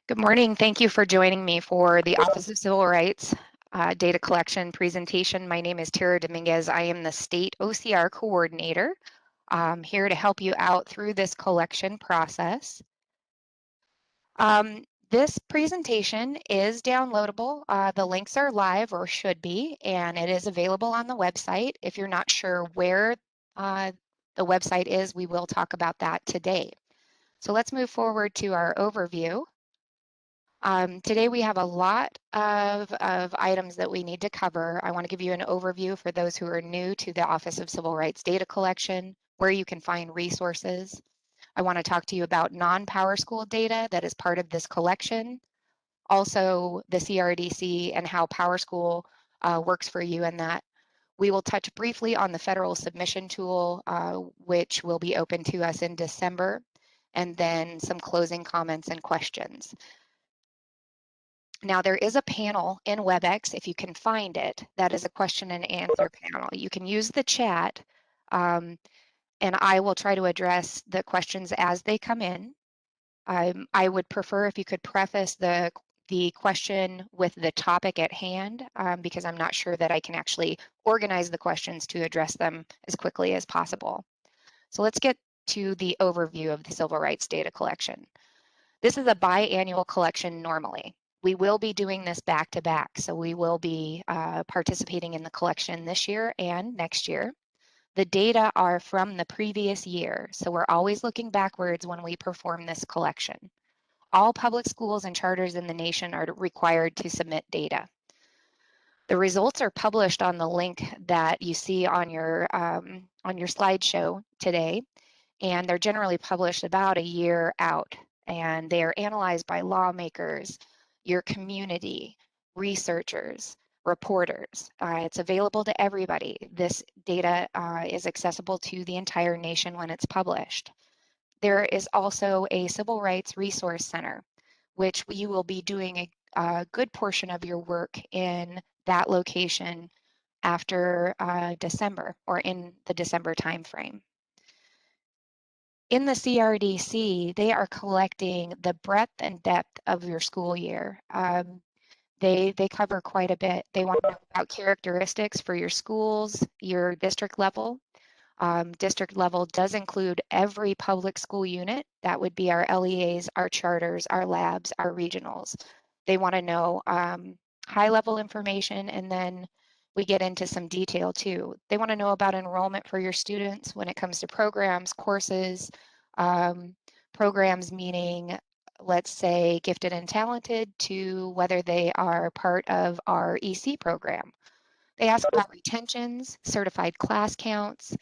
Good morning. Thank you for joining me for the Office of Civil Rights data collection presentation. My name is Tara Dominguez. I am the State OCR Coordinator. I'm here to help you out through this collection process. This presentation is downloadable. The links are live or should be, and it is available on the website. If you're not sure where the website is, we will talk about that today. So let's move forward to our overview. Today we have a lot of items that we need to cover. I want to give you an overview for those who are new to the Office of Civil Rights data collection, where you can find resources. I want to talk to you about non-PowerSchool data that is part of this collection, also the CRDC and how PowerSchool works for you in that. We will touch briefly on the federal submission tool, which will be open to us in December, and then some closing comments and questions. Now there is a panel in WebEx, if you can find it, that is a question and answer panel. You can use the chat and I will try to address the questions as they come in. I would prefer if you could preface the question with the topic at hand because I'm not sure that I can actually organize the questions to address them as quickly as possible. So let's get to the overview of the civil rights data collection. This is a biannual collection normally. We will be doing this back to back, so we will be participating in the collection this year and next year. The data are from the previous year, so we're always looking backwards when we perform this collection. All public schools and charters in the nation are required to submit data. The results are published on the link that you see on your slideshow today, and they're generally published about a year out. And they are analyzed by lawmakers, your community, researchers, reporters. It's available to everybody. This data is accessible to the entire nation when it's published. There is also a Civil Rights Resource Center, which you will be doing a good portion of your work in that location after December or in the December timeframe. In the CRDC, they are collecting the breadth and depth of your school year. They cover quite a bit. They want to know about characteristics for your schools, your district level. District level does include every public school unit. That would be our LEAs, our charters, our labs, our regionals. They want to know high level information, and then we get into some detail too. They want to know about enrollment for your students when it comes to programs, courses, programs meaning, let's say, gifted and talented, to whether they are part of our EC program. They ask about retentions, certified class counts,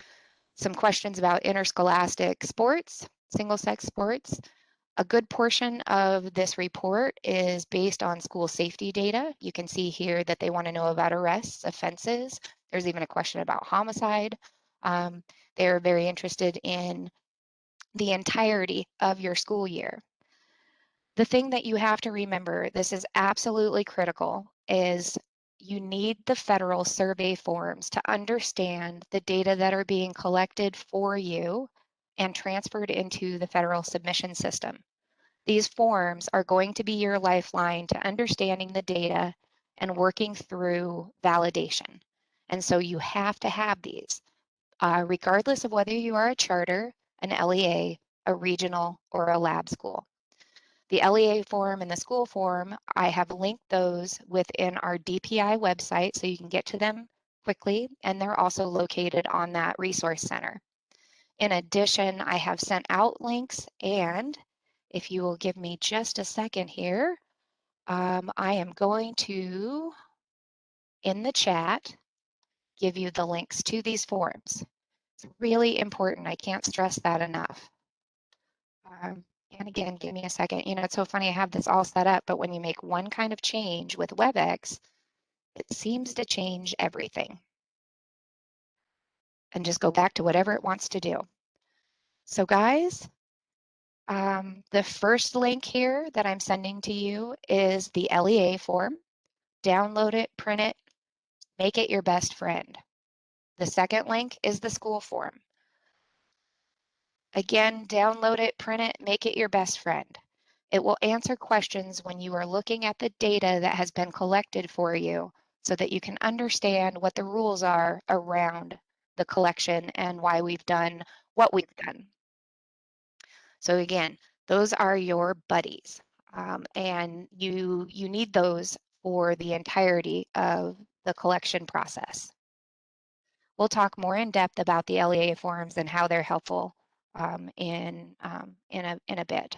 some questions about interscholastic sports, single-sex sports. A good portion of this report is based on school safety data. You can see here that they want to know about arrests, offenses. There's even a question about homicide. They're very interested in the entirety of your school year. The thing that you have to remember, this is absolutely critical, is you need the federal survey forms to understand the data that are being collected for you and transferred into the federal submission system. These forms are going to be your lifeline to understanding the data and working through validation. And so you have to have these, regardless of whether you are a charter, an LEA, a regional, or a lab school. The LEA form and the school form, I have linked those within our DPI website so you can get to them quickly, and they're also located on that resource center. In addition, I have sent out links, and if you will give me just a second here, I am going to, in the chat, give you the links to these forms. It's really important. I can't stress that enough. And again, give me a second. You know, it's so funny, I have this all set up, but when you make one kind of change with WebEx, it seems to change everything and just go back to whatever it wants to do. So guys, the first link here that I'm sending to you is the LEA form. Download it, print it, make it your best friend. The second link is the school form. Again, download it, print it, make it your best friend. It will answer questions when you are looking at the data that has been collected for you so that you can understand what the rules are around the collection and why we've done what we've done. So again, those are your buddies, and you need those for the entirety of the collection process. We'll talk more in depth about the LEA forms and how they're helpful in a bit.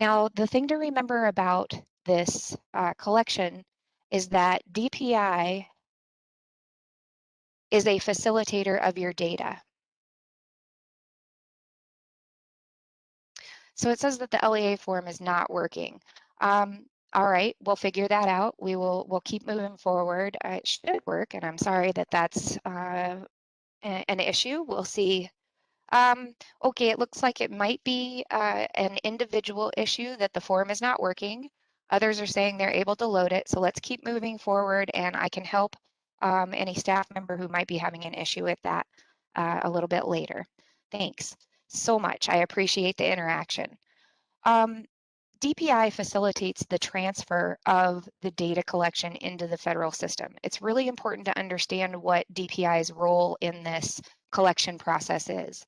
Now, the thing to remember about this collection is that DPI is a facilitator of your data. So it says that the LEA form is not working. All right, we'll figure that out. We'll keep moving forward. It should work, and I'm sorry that that's an issue. We'll see. Okay, it looks like it might be an individual issue that the form is not working. Others are saying they're able to load it. So let's keep moving forward, and I can help any staff member who might be having an issue with that a little bit later. Thanks so much. I appreciate the interaction. DPI facilitates the transfer of the data collection into the federal system. It's really important to understand what DPI's role in this collection process is.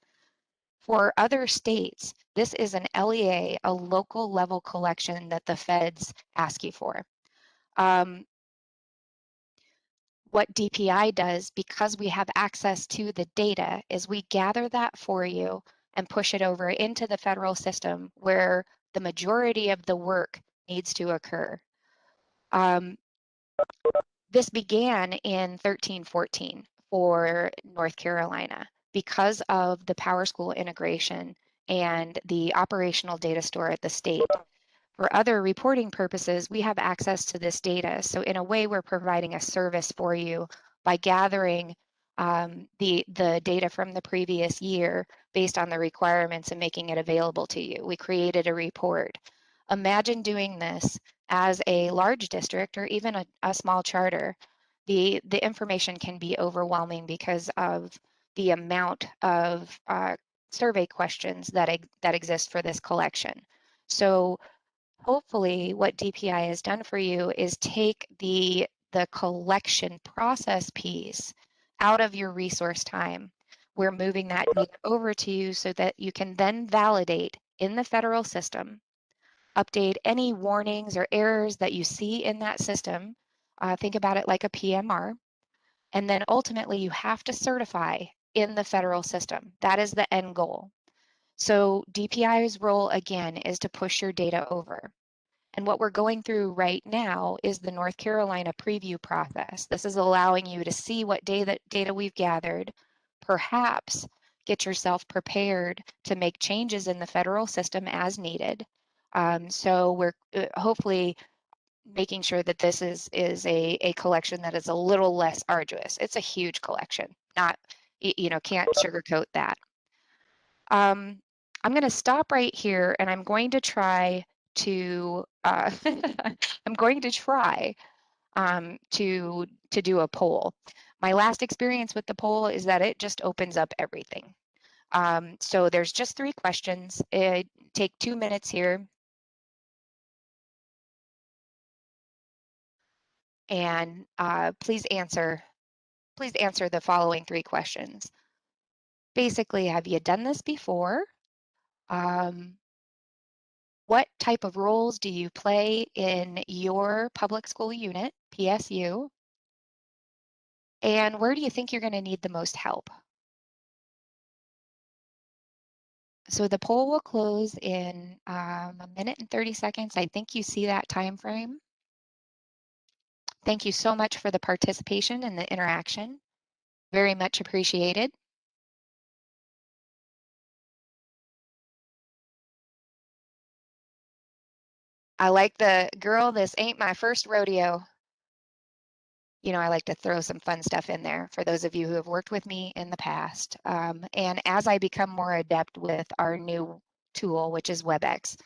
For other states, this is an LEA, a local level collection that the feds ask you for. What DPI does, because we have access to the data, is we gather that for you and push it over into the federal system where the majority of the work needs to occur. This began in 1314 for North Carolina because of the PowerSchool integration and the operational data store at the state. For other reporting purposes, we have access to this data. So in a way, we're providing a service for you by gathering the data from the previous year based on the requirements and making it available to you. We created a report. Imagine doing this as a large district or even a small charter. The information can be overwhelming because of the amount of survey questions that exist for this collection. So hopefully what DPI has done for you is take the collection process piece out of your resource time. We're moving that data over to you so that you can then validate in the federal system, update any warnings or errors that you see in that system. Think about it like a PMR. And then ultimately you have to certify in the federal system. That is the end goal. So DPI's role again is to push your data over. And what we're going through right now is the North Carolina preview process. This is allowing you to see what data we've gathered, perhaps get yourself prepared to make changes in the federal system as needed. So we're hopefully making sure that this is a collection that is a little less arduous. It's a huge collection, not, can't sugarcoat that. I'm going to stop right here and I'm going to try to I'm going to try to do a poll. My last experience with the poll is that it just opens up everything. So there's just 3 questions. Take 2 minutes here. And please answer the following 3 questions. Basically, have you done this before? What type of roles do you play in your public school unit, PSU? And where do you think you're going to need the most help? So the poll will close in 1 minute and 30 seconds. I think you see that time frame. Thank you so much for the participation and the interaction. Very much appreciated. I like the girl, this ain't my first rodeo. I like to throw some fun stuff in there for those of you who have worked with me in the past. And as I become more adept with our new tool, which is WebEx,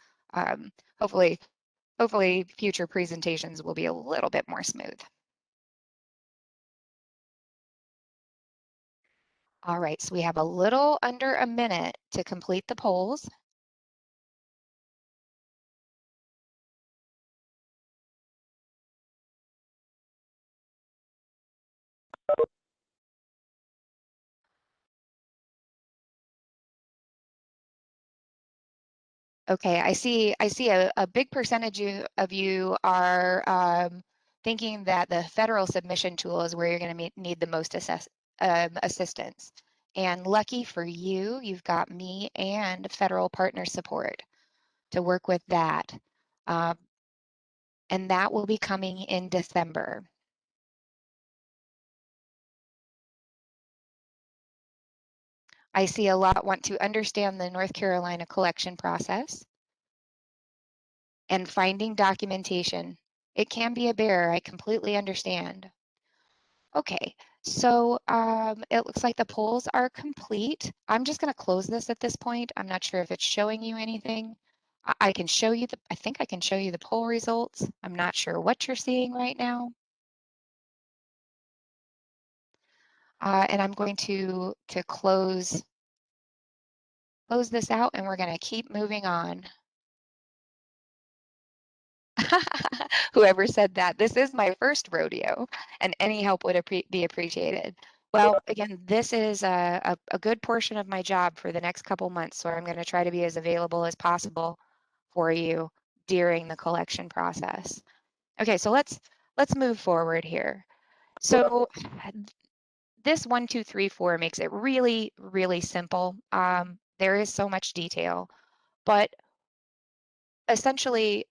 hopefully future presentations will be a little bit more smooth. All right, so we have a little under a minute to complete the polls. Okay, I see a big percentage of you are thinking that the federal submission tool is where you're going to need the most assistance. And lucky for you, you've got me and federal partner support to work with that. Um, and that will be coming in December. I see a lot want to understand the North Carolina collection process and finding documentation. It can be a bear, I completely understand. Okay, so it looks like the polls are complete. I'm just going to close this at this point. I'm not sure if it's showing you anything. I can show you I think I can show you the poll results. I'm not sure what you're seeing right now. And I'm going to close this out, and we're going to keep moving on. Whoever said that, this is my first rodeo, and any help would be appreciated. Well, again, this is a good portion of my job for the next couple months, so I'm going to try to be as available as possible for you during the collection process. Okay, so let's move forward here. So this 1, 2, 3, 4 makes it really, really simple. There is so much detail, but essentially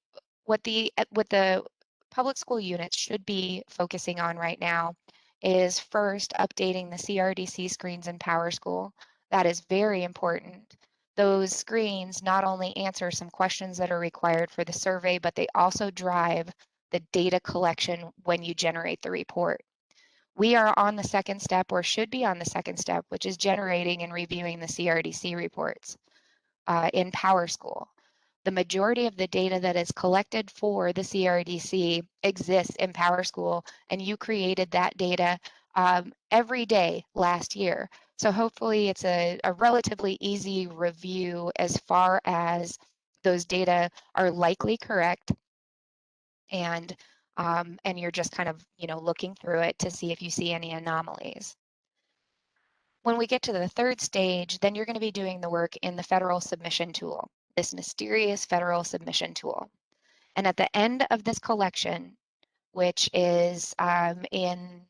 what the public school units should be focusing on right now is first updating the CRDC screens in PowerSchool. That is very important. Those screens not only answer some questions that are required for the survey, but they also drive the data collection when you generate the report. We are on the second step, or should be on the second step, which is generating and reviewing the CRDC reports in PowerSchool. The majority of the data that is collected for the CRDC exists in PowerSchool, and you created that data every day last year. So hopefully it's a relatively easy review as far as those data are likely correct, and you're just kind of looking through it to see if you see any anomalies. When we get to the third stage, then you're going to be doing the work in the federal submission tool, this mysterious federal submission tool. And at the end of this collection, which is in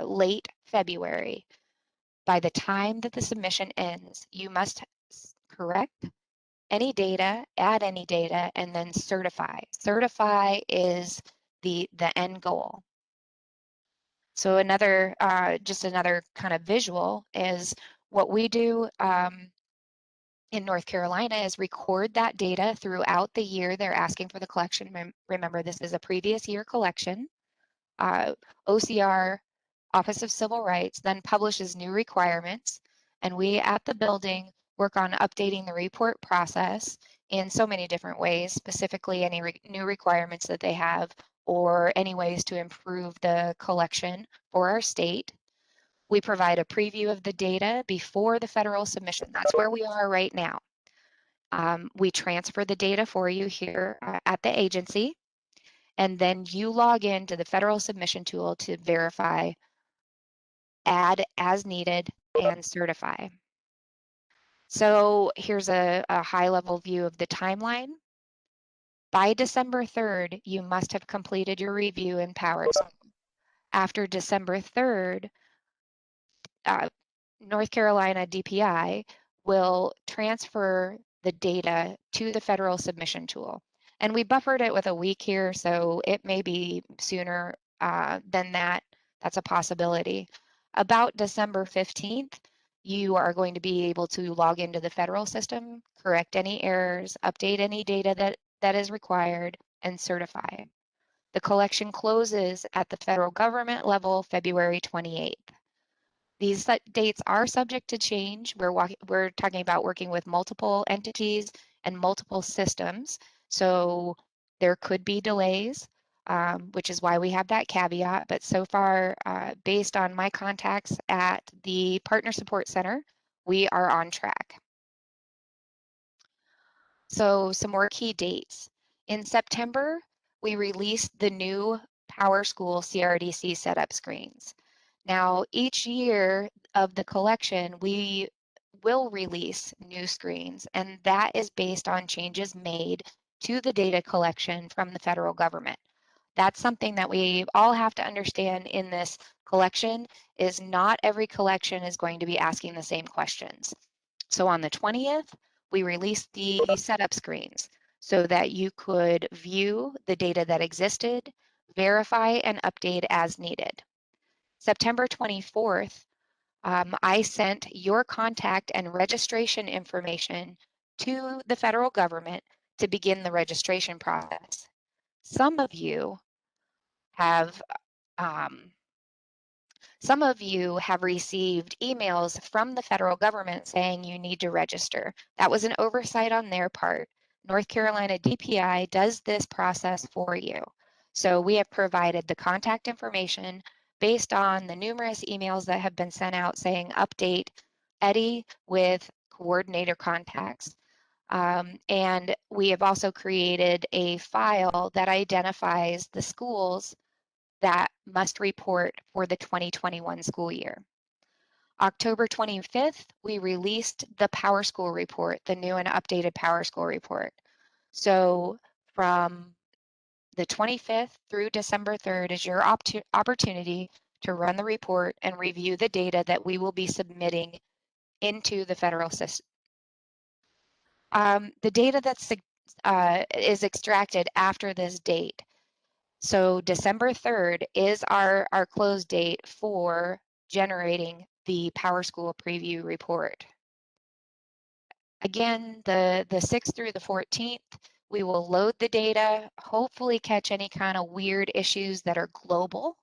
late February, by the time that the submission ends, you must correct any data, add any data, and then certify. Certify is the end goal. So just another kind of visual is what we do in North Carolina is record that data throughout the year they're asking for the collection. Remember, this is a previous year collection. OCR, Office of Civil Rights, then publishes new requirements, and we at the building work on updating the report process in so many different ways, specifically any new requirements that they have or any ways to improve the collection for our state. We provide a preview of the data before the federal submission. That's where we are right now. We transfer the data for you here at the agency, and then you log into the federal submission tool to verify, add as needed, and certify. So here's a high-level view of the timeline. By December 3rd, you must have completed your review in PowerSchool. After December 3rd, North Carolina DPI will transfer the data to the federal submission tool. And we buffered it with a week here, so it may be sooner than that. That's a possibility. About December 15th, you are going to be able to log into the federal system, correct any errors, update any data that is required, and certify. The collection closes at the federal government level February 28th. These dates are subject to change. We're talking about working with multiple entities and multiple systems, so there could be delays. which is why we have that caveat. But so far, based on my contacts at the Partner Support Center, we are on track. So some more key dates. In September, we released the new PowerSchool CRDC setup screens. Now, each year of the collection, we will release new screens, and that is based on changes made to the data collection from the federal government. That's something that we all have to understand in this collection is not every collection is going to be asking the same questions. So on the 20th, we released the setup screens so that you could view the data that existed, verify, and update as needed. September 24th, I sent your contact and registration information to the federal government to begin the registration process. Some of you have um, Some of you have received emails from the federal government saying you need to register. That was an oversight on their part. North Carolina DPI does this process for you. So we have provided the contact information based on the numerous emails that have been sent out saying update Eddie with coordinator contacts. And we have also created a file that identifies the schools that must report for the 2021 school year. October 25th, we released the PowerSchool report, the new and updated PowerSchool report. So from the 25th through December 3rd is your opportunity to run the report and review the data that we will be submitting into the federal system. The data that's is extracted after this date. So December 3rd is our close date for generating the PowerSchool preview report. Again, the 6th through the 14th, we will load the data, hopefully catch any kind of weird issues that are global.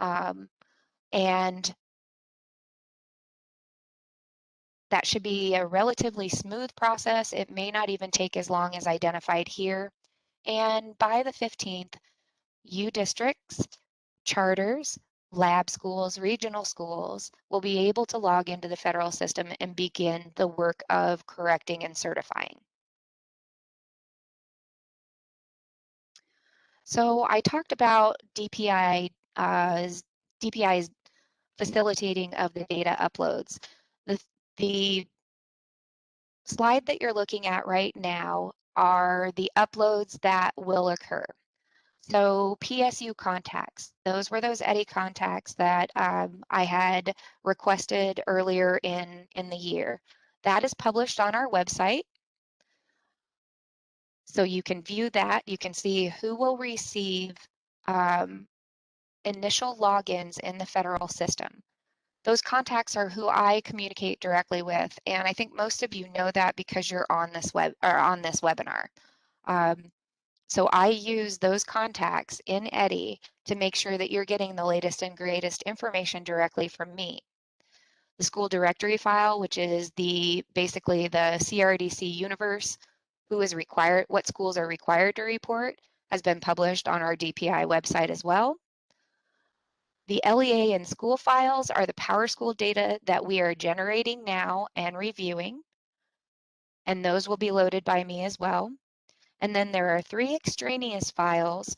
And that should be a relatively smooth process. It may not even take as long as identified here. And by the 15th, U districts, charters, lab schools, regional schools will be able to log into the federal system and begin the work of correcting and certifying. So I talked about DPI's facilitating of the data uploads. The slide that you're looking at right now are the uploads that will occur. So PSU contacts, those were those Eddie contacts that I had requested earlier in the year. That is published on our website. So you can view that. You can see who will receive initial logins in the federal system. Those contacts are who I communicate directly with, and I think most of you know that because you're on this webinar. So I use those contacts in Eddie to make sure that you're getting the latest and greatest information directly from me. The school directory file, which is basically the CRDC universe, what schools are required to report, has been published on our DPI website as well. The LEA and school files are the PowerSchool data that we are generating now and reviewing, and those will be loaded by me as well. And then there are 3 extraneous files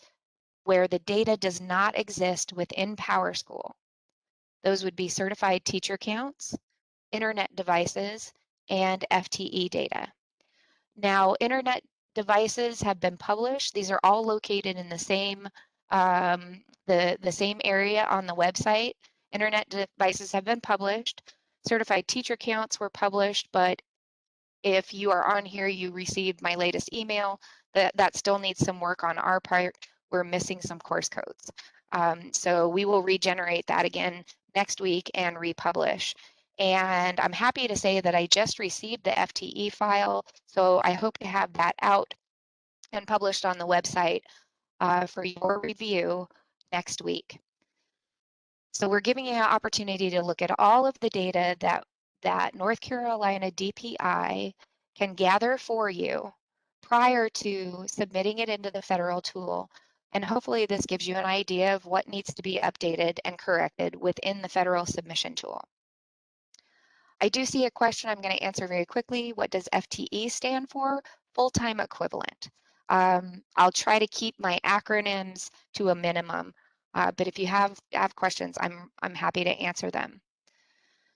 where the data does not exist within PowerSchool. Those would be certified teacher counts, internet devices, and FTE data. Now, internet devices have been published. These are all located in the same same area on the website. Internet devices have been published. Certified teacher counts were published, but if you are on here, you received my latest email. That still needs some work on our part. We're missing some course codes. So we will regenerate that again next week and republish. And I'm happy to say that I just received the FTE file, so I hope to have that out and published on the website for your review next week. So we're giving you an opportunity to look at all of the data that North Carolina DPI can gather for you prior to submitting it into the federal tool And hopefully this gives you an idea of what needs to be updated and corrected within the federal submission tool. I do see a question I'm going to answer very quickly. What does FTE stand for? Full-time equivalent. I'll try to keep my acronyms to a minimum, but if you have questions, I'm happy to answer them.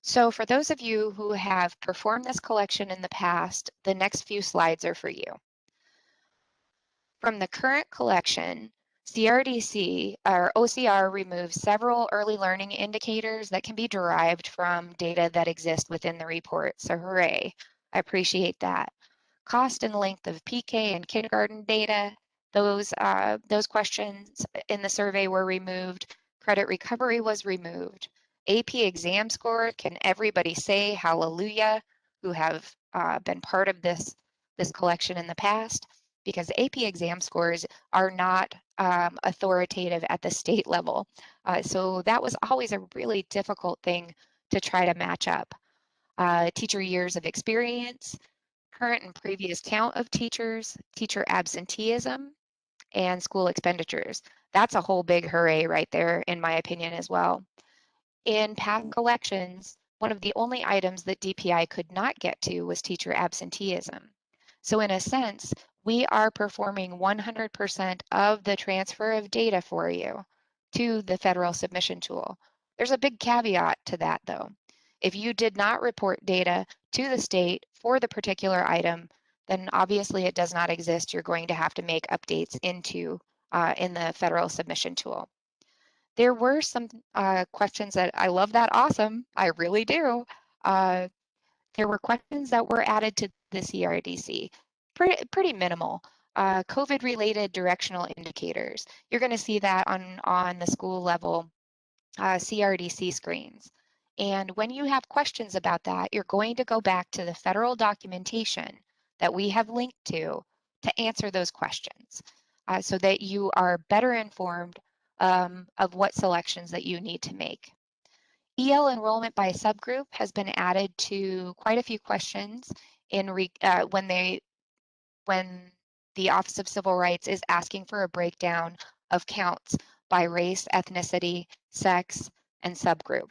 So for those of you who have performed this collection in the past, the next few slides are for you. From the current collection, CRDC or OCR removes several early learning indicators that can be derived from data that exist within the report. So hooray, I appreciate that. Cost and length of PK and kindergarten data, those questions in the survey were removed. Credit recovery was removed. AP exam score, can everybody say hallelujah who have been part of this collection in the past? Because AP exam scores are not authoritative at the state level. So that was always a really difficult thing to try to match up. Teacher years of experience, current and previous count of teachers, teacher absenteeism, and school expenditures. That's a whole big hooray right there, in my opinion, as well. In past collections, one of the only items that DPI could not get to was teacher absenteeism. So in a sense, we are performing 100% of the transfer of data for you to the federal submission tool. There's a big caveat to that though. If you did not report data to the state for the particular item, then obviously it does not exist. You're going to have to make updates into in the federal submission tool. There were some questions that I love that awesome. I really do. There were questions that were added to the CRDC, pretty minimal. COVID-related directional indicators. You're going to see that on the school level CRDC screens. And when you have questions about that, you're going to go back to the federal documentation that we have linked to answer those questions so that you are better informed of what selections that you need to make. EL enrollment by subgroup has been added to quite a few questions when the Office of Civil Rights is asking for a breakdown of counts by race, ethnicity, sex, and subgroup.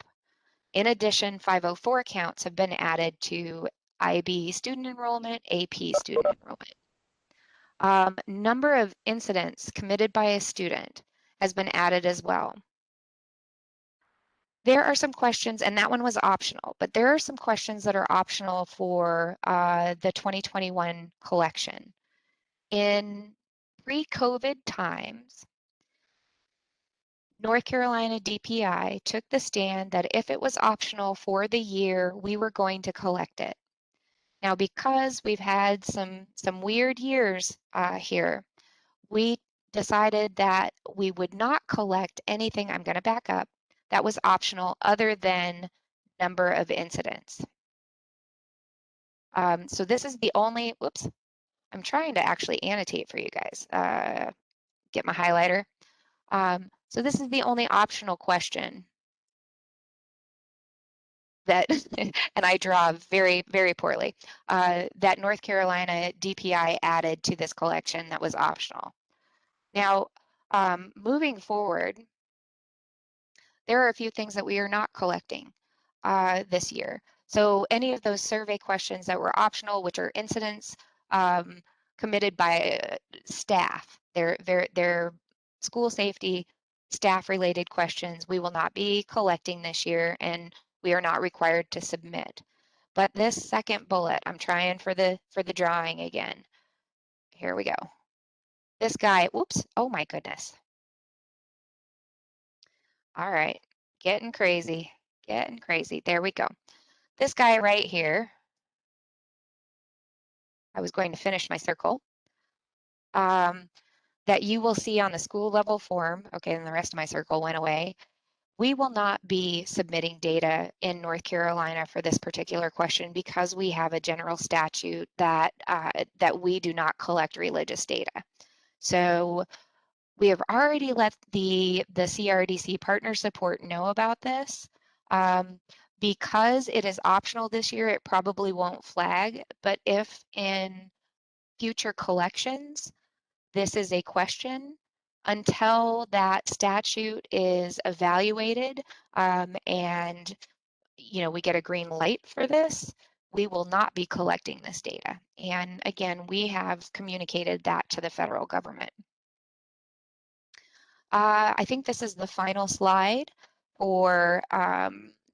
In addition, 504 counts have been added to IB student enrollment, AP student enrollment. Number of incidents committed by a student has been added as well. There are some questions, and that one was optional, but there are some questions that are optional for the 2021 collection. In pre-COVID times, North Carolina DPI took the stand that if it was optional for the year, we were going to collect it. Now, because we've had some weird years here, we decided that we would not collect anything, I'm going to back up, that was optional other than number of incidents. So this is the only, whoops, I'm trying to actually annotate for you guys, get my highlighter. So this is the only optional question that, and I draw very, very poorly, that North Carolina DPI added to this collection that was optional. Now, moving forward, there are a few things that we are not collecting this year. So any of those survey questions that were optional, which are incidents committed by staff, they're school safety, staff-related questions, we will not be collecting this year, and we are not required to submit. But this second bullet, I'm trying for the drawing again. Here we go. This guy, whoops, oh my goodness. All right, getting crazy, getting crazy. There we go. This guy right here, I was going to finish my circle, that you will see on the school level form, okay, and the rest of my circle went away. We will not be submitting data in North Carolina for this particular question because we have a general statute that that we do not collect religious data. So we have already let the CRDC partner support know about this. Because it is optional this year, it probably won't flag, but if in future collections, this is a question, Until that statute is evaluated and we get a green light for this, we will not be collecting this data. And again, we have communicated that to the federal government. I think this is the final slide for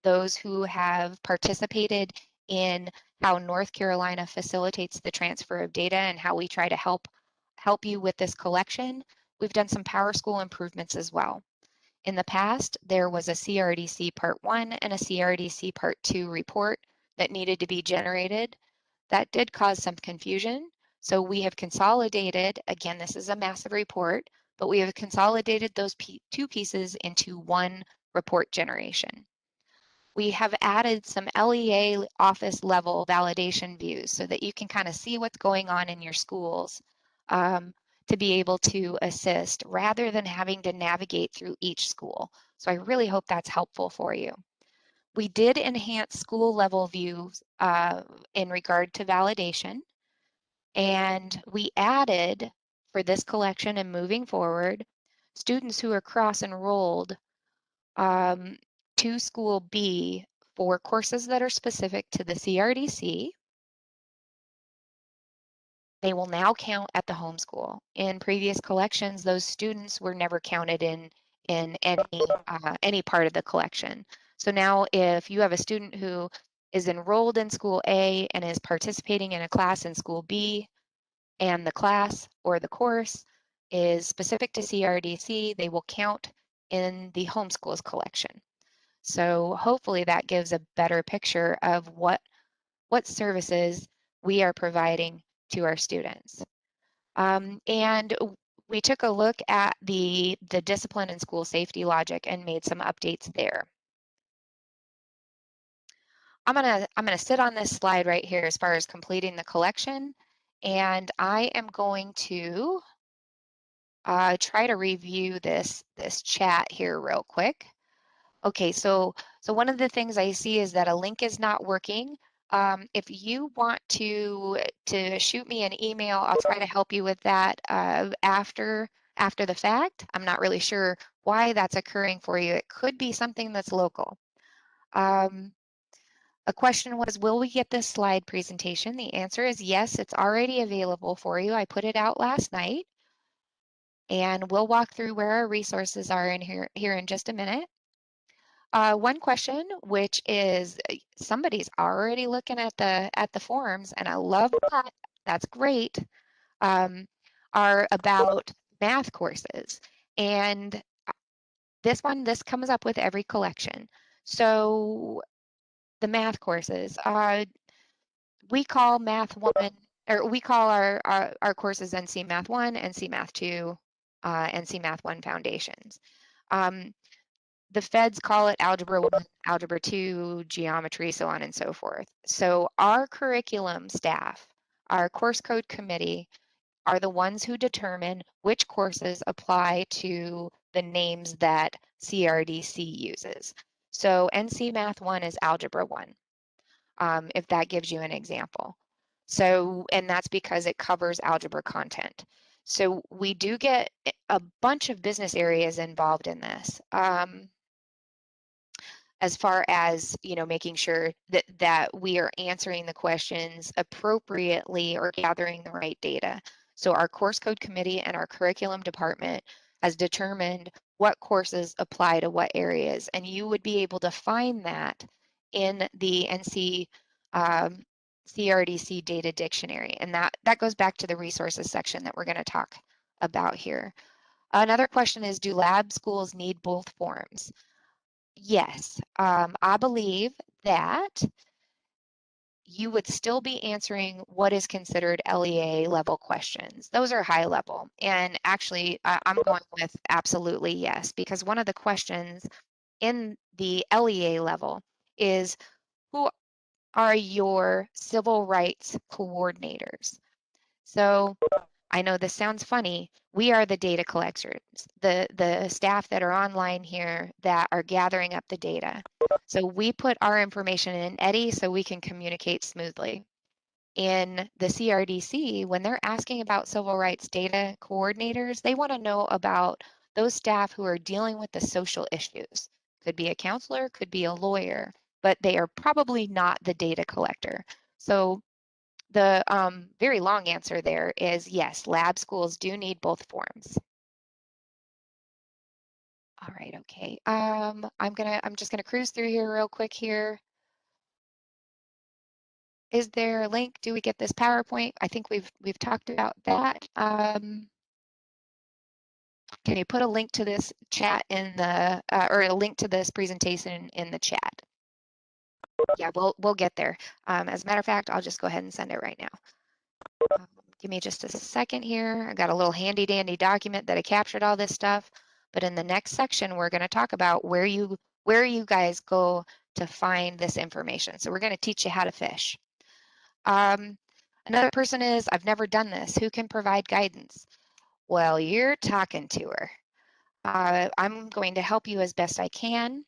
those who have participated in how North Carolina facilitates the transfer of data and how we try to help you with this collection. We've done some PowerSchool improvements as well. In the past, there was a CRDC Part 1 and a CRDC Part 2 report that needed to be generated. That did cause some confusion. So we have consolidated, again, this is a massive report, but we have consolidated those two pieces into one report generation. We have added some LEA office level validation views so that you can kind of see what's going on in your schools to be able to assist rather than having to navigate through each school. So I really hope that's helpful for you. We did enhance school level views in regard to validation, and we added for this collection and moving forward, students who are cross-enrolled to School B for courses that are specific to the CRDC, they will now count at the homeschool. In previous collections, those students were never counted in any part of the collection. So now if you have a student who is enrolled in School A and is participating in a class in School B, and the class or the course is specific to CRDC, they will count in the homeschools collection. So hopefully that gives a better picture of what services we are providing to our students. And we took a look at the discipline and school safety logic and made some updates there. I'm gonna sit on this slide right here as far as completing the collection, and I am going to try to review this chat here real quick. Okay, so one of the things I see is that a link is not working. If you want to shoot me an email, I'll try to help you with that after the fact. I'm not really sure why that's occurring for you. It could be something that's local. A question was, will we get this slide presentation? The answer is yes, it's already available for you. I put it out last night, and we'll walk through where our resources are in here in just a minute. One question, which is somebody's already looking at the forms, and I love that. That's great. Are about math courses, and this comes up with every collection. So the math courses, we call Math 1, or we call our courses NC Math 1, NC Math 2, NC Math 1 Foundations. The feds call it Algebra 1, Algebra 2, Geometry, so on and so forth. So our curriculum staff, our course code committee, are the ones who determine which courses apply to the names that CRDC uses. So NC Math 1 is Algebra 1, if that gives you an example. So, and that's because it covers algebra content. So we do get a bunch of business areas involved in this. As far as making sure that we are answering the questions appropriately or gathering the right data. So our course code committee and our curriculum department has determined what courses apply to what areas, and you would be able to find that in the NC CRDC data dictionary, and that goes back to the resources section that we're going to talk about here. Another question is, do lab schools need both forms? Yes, I believe that you would still be answering what is considered LEA level questions. Those are high level. And actually, I'm going with absolutely yes, because one of the questions in the LEA level is, who are your civil rights coordinators? So I know this sounds funny. We are the data collectors, the staff that are online here that are gathering up the data. So we put our information in Eddy so we can communicate smoothly. in the CRDC, when they're asking about civil rights data coordinators, they want to know about those staff who are dealing with the social issues. Could be a counselor, could be a lawyer, but they are probably not the data collector. So the very long answer there is yes, lab schools do need both forms. All right, okay. I'm just gonna cruise through here real quick here. Is there a link? Do we get this PowerPoint? I think we've talked about that. Can you put a link to this chat in the or a link to this presentation in the chat? Yeah, we'll get there. As a matter of fact, I'll just go ahead and send it right now. Give me just a second here. I got a little handy dandy document that I captured all this stuff. But in the next section, we're going to talk about where you guys go to find this information. So we're going to teach you how to fish. Another person is, I've never done this. Who can provide guidance? Well, you're talking to her. I'm going to help you as best I can.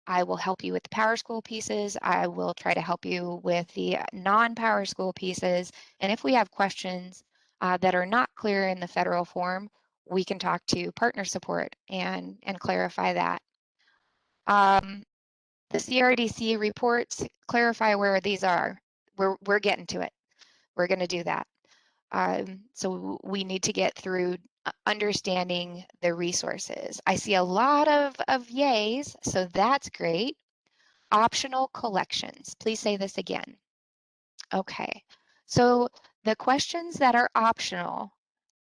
I will help you with the PowerSchool pieces. I will try to help you with the non-PowerSchool pieces. And if we have questions that are not clear in the federal form, we can talk to partner support and clarify that. The CRDC reports clarify where these are. We're getting to it. We're going to do that. So we need to get through understanding the resources. I see a lot of yays, so that's great. Optional collections. Please say this again. Okay, so the questions that are optional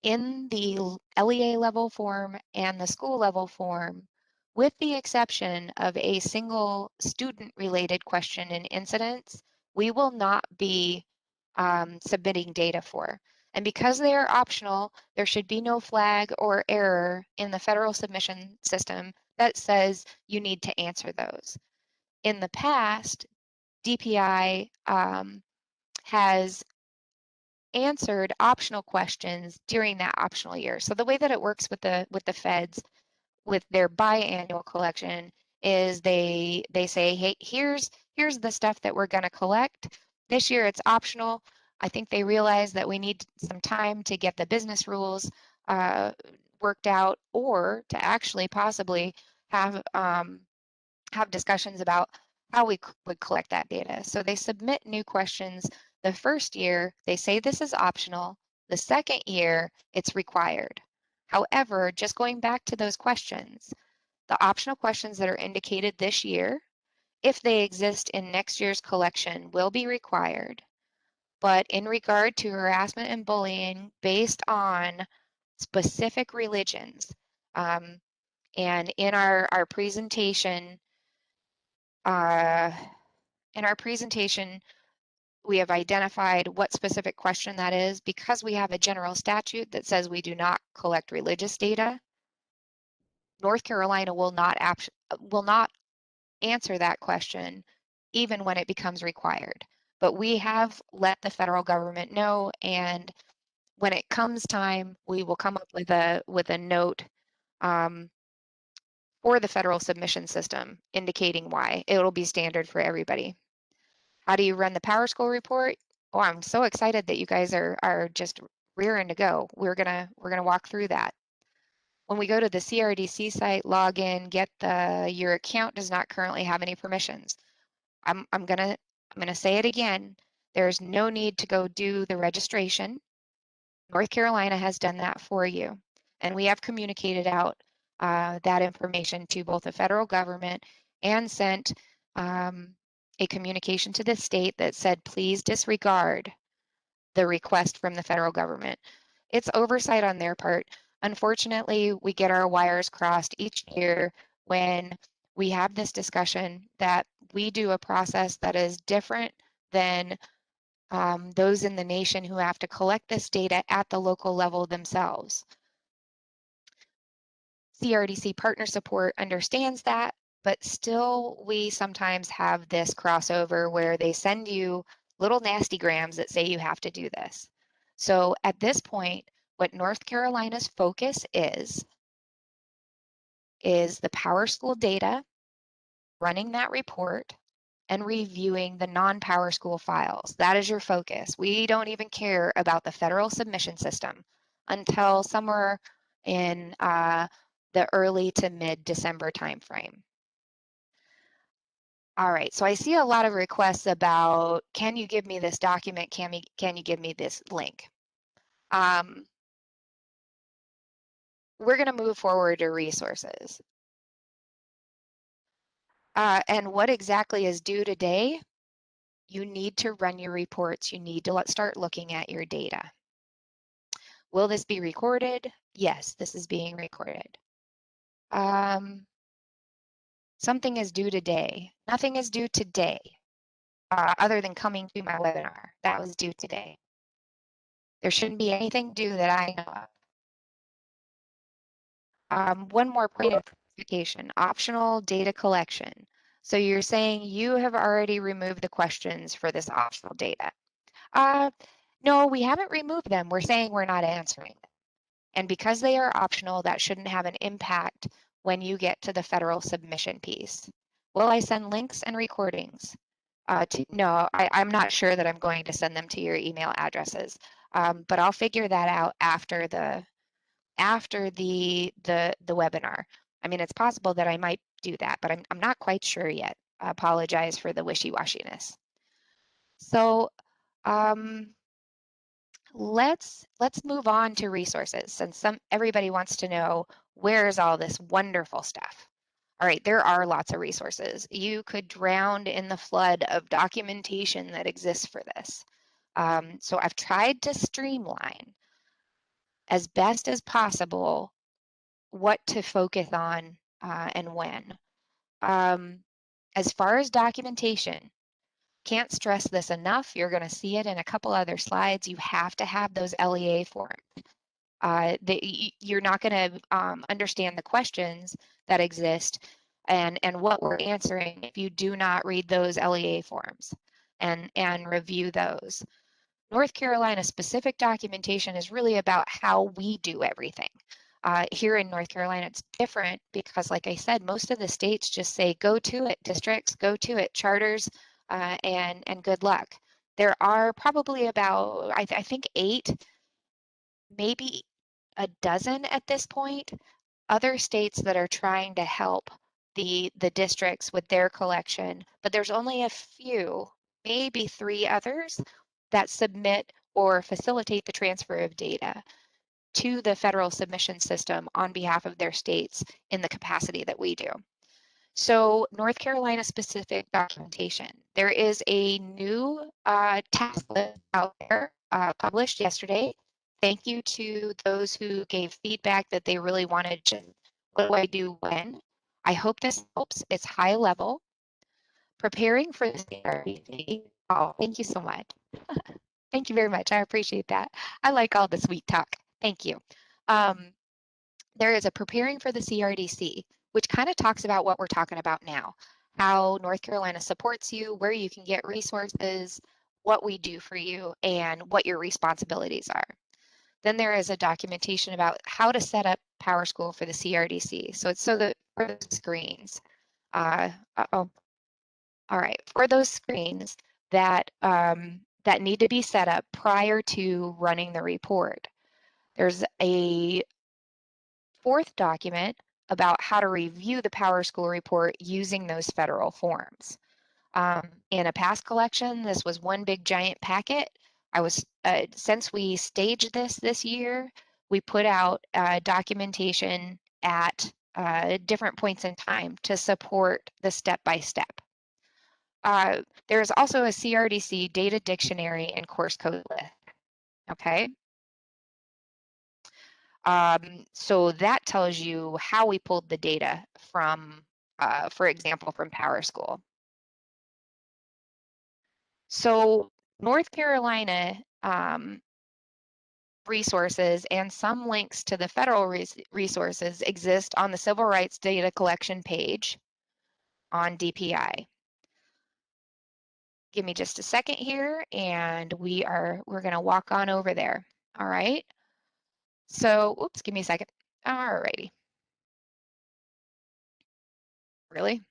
in the LEA level form and the school level form, with the exception of a single student-related question in incidents, we will not be submitting data for. And because they are optional, there should be no flag or error in the federal submission system that says you need to answer those. In the past, DPI has answered optional questions during that optional year. So the way that it works with the feds with their biannual collection is they say, hey, here's the stuff that we're going to collect. This year it's optional. I think they realize that we need some time to get the business rules worked out, or to actually possibly have discussions about how we would collect that data. So they submit new questions. The first year, they say this is optional. The second year, it's required. However, just going back to those questions, the optional questions that are indicated this year, if they exist in next year's collection, will be required. But in regard to harassment and bullying based on specific religions, and in our presentation, uh, we have identified what specific question that is. Because we have a general statute that says we do not collect religious data, North Carolina will not answer that question even when it becomes required. But we have let the federal government know, and when it comes time, we will come up with a note for the federal submission system indicating why. It'll be standard for everybody. How do you run the PowerSchool report? Oh, I'm so excited that you guys are just rearing to go. We're gonna walk through that. When we go to the CRDC site, log in, get your account does not currently have any permissions. I'm gonna say it again. There's no need to go do the registration. North Carolina has done that for you, and we have communicated out that information to both the federal government and sent a communication to the state that said, please disregard the request from the federal government. It's oversight on their part. Unfortunately, we get our wires crossed each year when we have this discussion that we do a process that is different than those in the nation who have to collect this data at the local level themselves. CRDC partner support understands that, but still we sometimes have this crossover where they send you little nasty grams that say you have to do this. So at this point, what North Carolina's focus is the PowerSchool data, running that report, and reviewing the non-PowerSchool files. That is your focus. We don't even care about the federal submission system until somewhere in the early to mid-December timeframe. All right, so I see a lot of requests about, can you give me this document? Can you give me this link? We're going to move forward to resources. And what exactly is due today? You need to run your reports. You need to start looking at your data. Will this be recorded? Yes, this is being recorded. Something is due today. Nothing is due today, other than coming to my webinar. That was due today. There shouldn't be anything due that I know of. One more point of clarification, optional data collection. So you're saying you have already removed the questions for this optional data. No, we haven't removed them. We're saying we're not answering them. And because they are optional, that shouldn't have an impact when you get to the federal submission piece. Will I send links and recordings? No, I'm not sure that I'm going to send them to your email addresses, but I'll figure that out after the webinar. I mean, it's possible that I might do that, but I'm not quite sure yet. I apologize for the wishy-washiness. So let's move on to resources, since everybody wants to know, where's all this wonderful stuff? All right, there are lots of resources. You could drown in the flood of documentation that exists for this. So I've tried to streamline as best as possible what to focus on and when. As far as documentation, can't stress this enough. You're going to see it in a couple other slides. You have to have those LEA forms. You're not going to understand the questions that exist and what we're answering if you do not read those LEA forms and review those. North Carolina specific documentation is really about how we do everything. Here in North Carolina, it's different because, like I said, most of the states just say, go to it, districts, go to it, charters, and good luck. There are probably about, I think 8, maybe a dozen at this point, other states that are trying to help the districts with their collection, but there's only a few, maybe 3 others that submit or facilitate the transfer of data to the federal submission system on behalf of their states in the capacity that we do. So North Carolina specific documentation. There is a new task list out there published yesterday. Thank you to those who gave feedback that they really wanted to, what do I do when? I hope this helps. It's high level. Preparing for the CRDC. Oh, thank you so much. Thank you very much. I appreciate that. I like all the sweet talk. Thank you. There is a preparing for the CRDC, which kind of talks about what we're talking about now, how North Carolina supports you, where you can get resources, what we do for you, and what your responsibilities are. Then there is a documentation about how to set up PowerSchool for the CRDC. So it's for the screens. All right, for those screens that that need to be set up prior to running the report. There's a 4th document about how to review the PowerSchool report using those federal forms. In a past collection, this was one big giant packet. Since we staged this year, we put out documentation at different points in time to support the step-by-step. There's also a CRDC data dictionary and course code list, okay? So that tells you how we pulled the data from, for example, from PowerSchool. So North Carolina resources and some links to the federal resources exist on the Civil Rights Data Collection page on DPI. Give me just a second here, and we're going to walk on over there. All right. So, oops, give me a second. All righty. Really?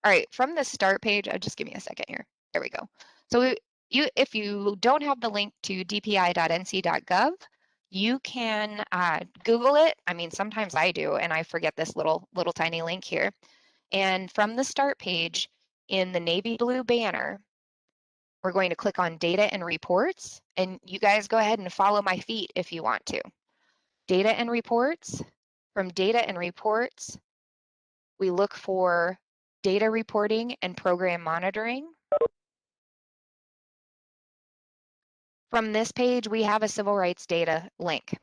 All right, from the start page, just give me a second here. There we go. So if you don't have the link to dpi.nc.gov, you can Google it. I mean, sometimes I do, and I forget this little tiny link here. And from the start page in the navy blue banner, we're going to click on data and reports, and you guys go ahead and follow my feet if you want to. Data and reports. From data and reports, we look for data reporting and program monitoring. From this page, we have a civil rights data link.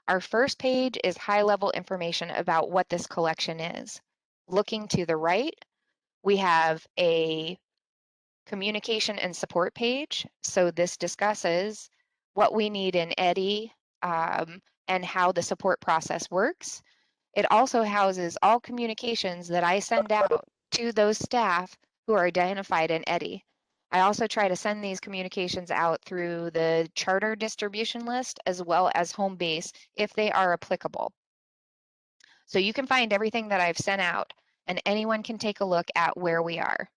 Our first page is high-level information about what this collection is. Looking to the right, we have a communication and support page. So this discusses what we need in EDI and how the support process works. It also houses all communications that I send out to those staff who are identified in EDI. I also try to send these communications out through the charter distribution list as well as home base if they are applicable. So you can find everything that I've sent out and anyone can take a look at where we are.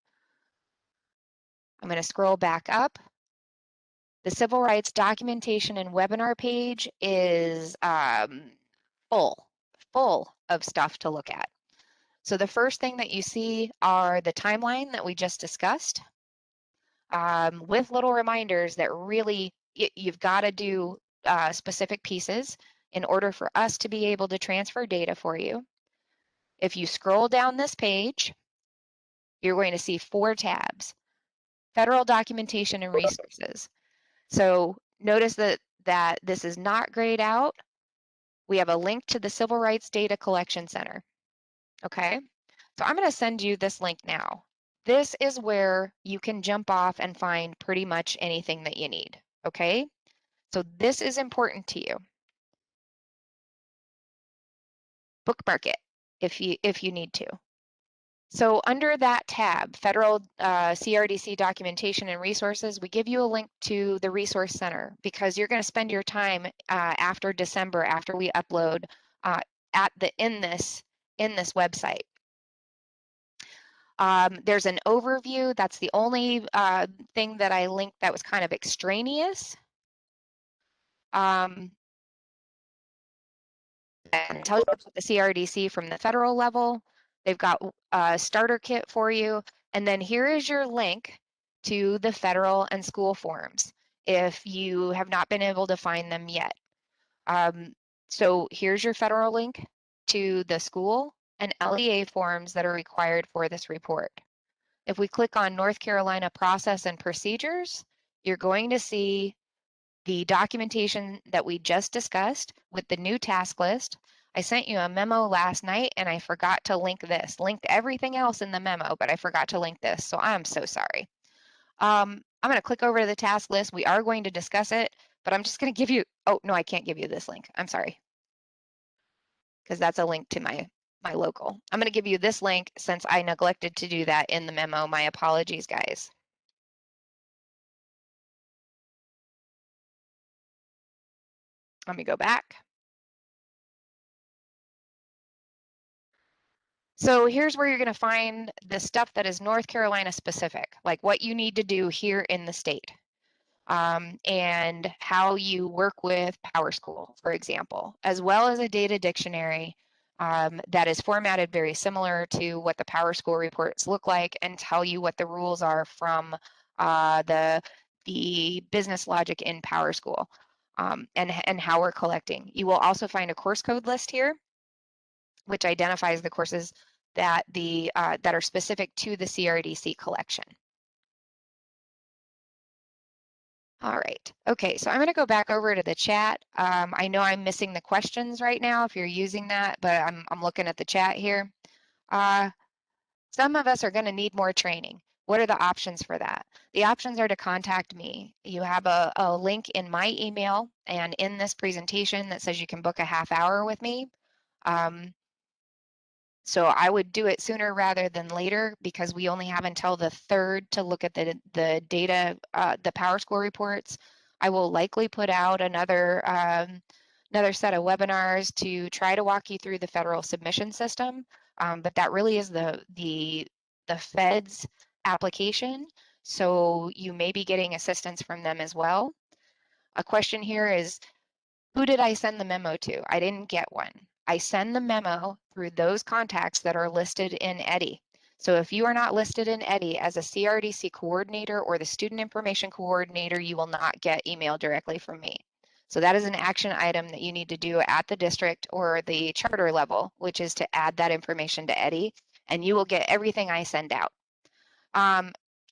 I'm going to scroll back up. The Civil Rights Documentation and Webinar page is full of stuff to look at. So the first thing that you see are the timeline that we just discussed, with little reminders that really you've got to do specific pieces in order for us to be able to transfer data for you. If you scroll down this page, you're going to see 4 tabs: Federal Documentation and Resources. So notice that this is not grayed out. We have a link to the Civil Rights Data Collection Center. Okay, so I'm going to send you this link now. This is where you can jump off and find pretty much anything that you need. Okay, so this is important to you. Bookmark it if you need to. So under that tab, Federal CRDC Documentation and Resources, we give you a link to the Resource Center because you're going to spend your time after December, after we upload in this website. There's an overview. That's the only thing that I linked that was kind of extraneous. And tells you about the CRDC from the federal level. They've got a starter kit for you. And then here is your link to the federal and school forms if you have not been able to find them yet. So here's your federal link to the school and LEA forms that are required for this report. If we click on North Carolina Process and Procedures, you're going to see the documentation that we just discussed with the new task list. I sent you a memo last night and I forgot to link this. Linked everything else in the memo, but I forgot to link this, so I'm so sorry. I'm going to click over to the task list. We are going to discuss it, but I'm just going to give you, oh, no, I can't give you this link. I'm sorry, because that's a link to my local. I'm going to give you this link since I neglected to do that in the memo. My apologies, guys. Let me go back. So here's where you're going to find the stuff that is North Carolina specific, like what you need to do here in the state, and how you work with PowerSchool, for example, as well as a data dictionary that is formatted very similar to what the PowerSchool reports look like and tell you what the rules are from the business logic in PowerSchool, and how we're collecting. You will also find a course code list here, which identifies the courses that are specific to the CRDC collection. All right, okay, so I'm going to go back over to the chat. I know I'm missing the questions right now if you're using that, but I'm looking at the chat here. Some of us are going to need more training. What are the options for that? The options are to contact me. You have a link in my email and in this presentation that says you can book a half hour with me. So I would do it sooner rather than later because we only have until the 3rd to look at the data, the PowerSchool reports. I will likely put out another another set of webinars to try to walk you through the federal submission system, but that really is the Fed's application, so you may be getting assistance from them as well. A question here is, who did I send the memo to? I didn't get one. I send the memo through those contacts that are listed in EDI. So if you are not listed in EDI as a CRDC coordinator or the student information coordinator, you will not get email directly from me. So that is an action item that you need to do at the district or the charter level, which is to add that information to EDI, and you will get everything I send out.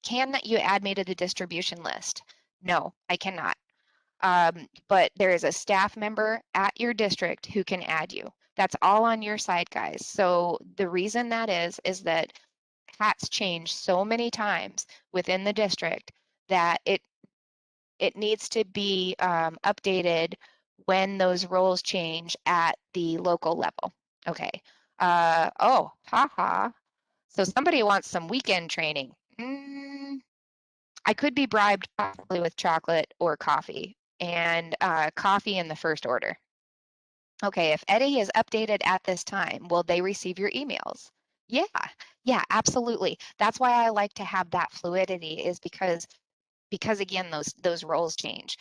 Can you add me to the distribution list? No, I cannot. But there is a staff member at your district who can add you. That's all on your side, guys. So the reason that is that hats change so many times within the district that it needs to be updated when those roles change at the local level. Okay. Oh, haha. So somebody wants some weekend training. I could be bribed possibly with chocolate or coffee, and coffee in the first order. Okay, if EDI is updated at this time, will they receive your emails? Yeah, absolutely. That's why I like to have that fluidity, is because again, those roles change.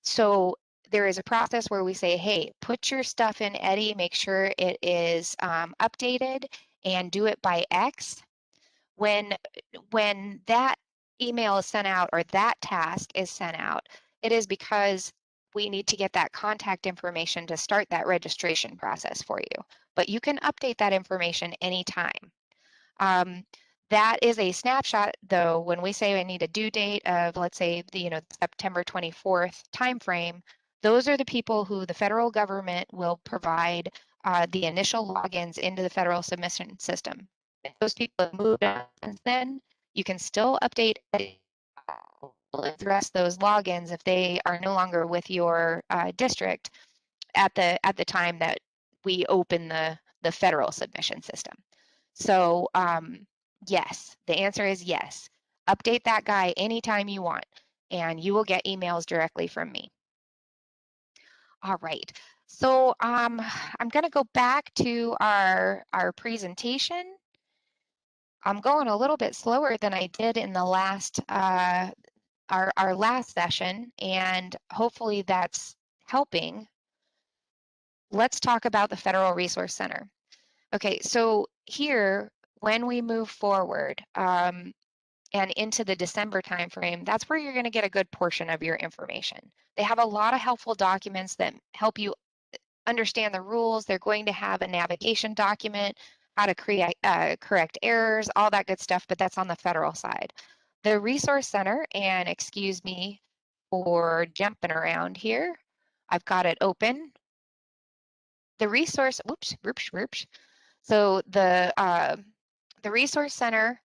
So there is a process where we say, hey, put your stuff in EDI, make sure it is updated, and do it by X. When that email is sent out or that task is sent out, it is because we need to get that contact information to start that registration process for you. But you can update that information anytime. That is a snapshot, though. When we say I need a due date of, let's say, the September 24th timeframe, those are the people who the federal government will provide the initial logins into the federal submission system. If those people have moved on since then, you can still update address those logins if they are no longer with your district at the time that we open the federal submission system. So yes, the answer is yes. Update that guy anytime you want, and you will get emails directly from me. All right. So I'm going to go back to our presentation. I'm going a little bit slower than I did in the last our last session, and hopefully that's helping. Let's talk about the Federal Resource Center. Okay, so here, when we move forward and into the December timeframe, that's where you're going to get a good portion of your information. They have a lot of helpful documents that help you understand the rules. They're going to have a navigation document, how to create correct errors, all that good stuff, but that's on the federal side. The Resource Center, and excuse me for jumping around here, I've got it open. The resource, whoops. So the Resource Center,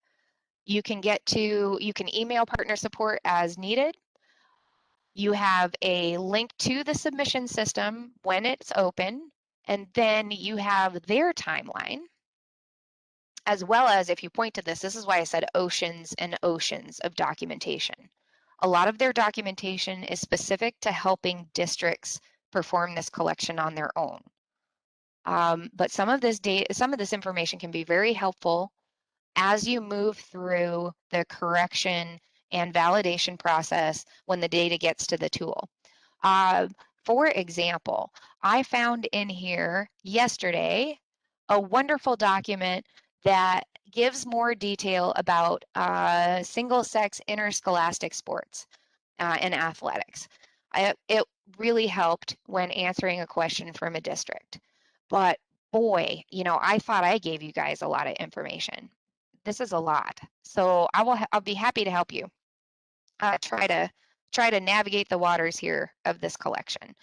you can email partner support as needed. You have a link to the submission system when it's open, and then you have their timeline, as well as, if you point to this is why I said oceans and oceans of documentation. A lot of their documentation is specific to helping districts perform this collection on their own. But some of this information can be very helpful as you move through the correction and validation process when the data gets to the tool. For example, I found in here yesterday a wonderful document that gives more detail about single-sex interscholastic sports and athletics. It really helped when answering a question from a district. But boy, I thought I gave you guys a lot of information. This is a lot. So I'll be happy to help you try to navigate the waters here of this collection.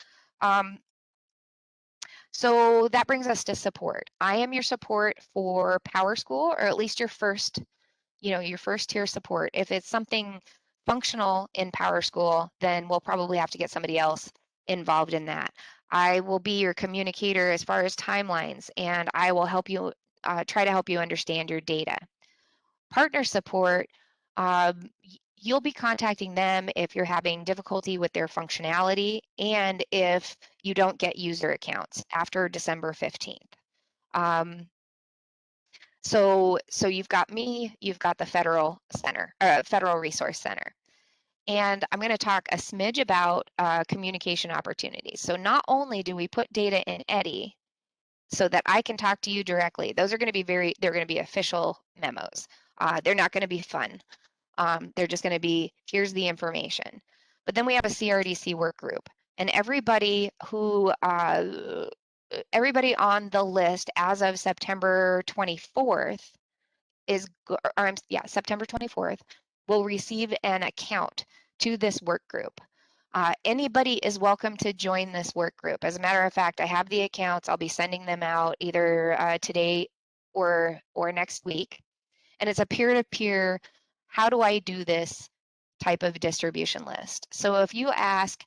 So that brings us to support. I am your support for PowerSchool, or at least your first tier support. If it's something functional in PowerSchool, then we'll probably have to get somebody else involved in that. I will be your communicator as far as timelines, and I will help you try to help you understand your data. Partner support, you'll be contacting them if you're having difficulty with their functionality and if you don't get user accounts after December 15th. So you've got me, you've got the Federal Center, Federal Resource Center. And I'm going to talk a smidge about communication opportunities. So not only do we put data in Eddy so that I can talk to you directly, those are going to be they're going to be official memos. They're not going to be fun. They're just going to be, here's the information. But then we have a CRDC work group, and everybody on the list as of September 24th September 24th will receive an account to this work group. Anybody is welcome to join this work group. As a matter of fact, I have the accounts. I'll be sending them out either today or next week. And it's a peer-to-peer, how do I do this type of distribution list. So if you ask,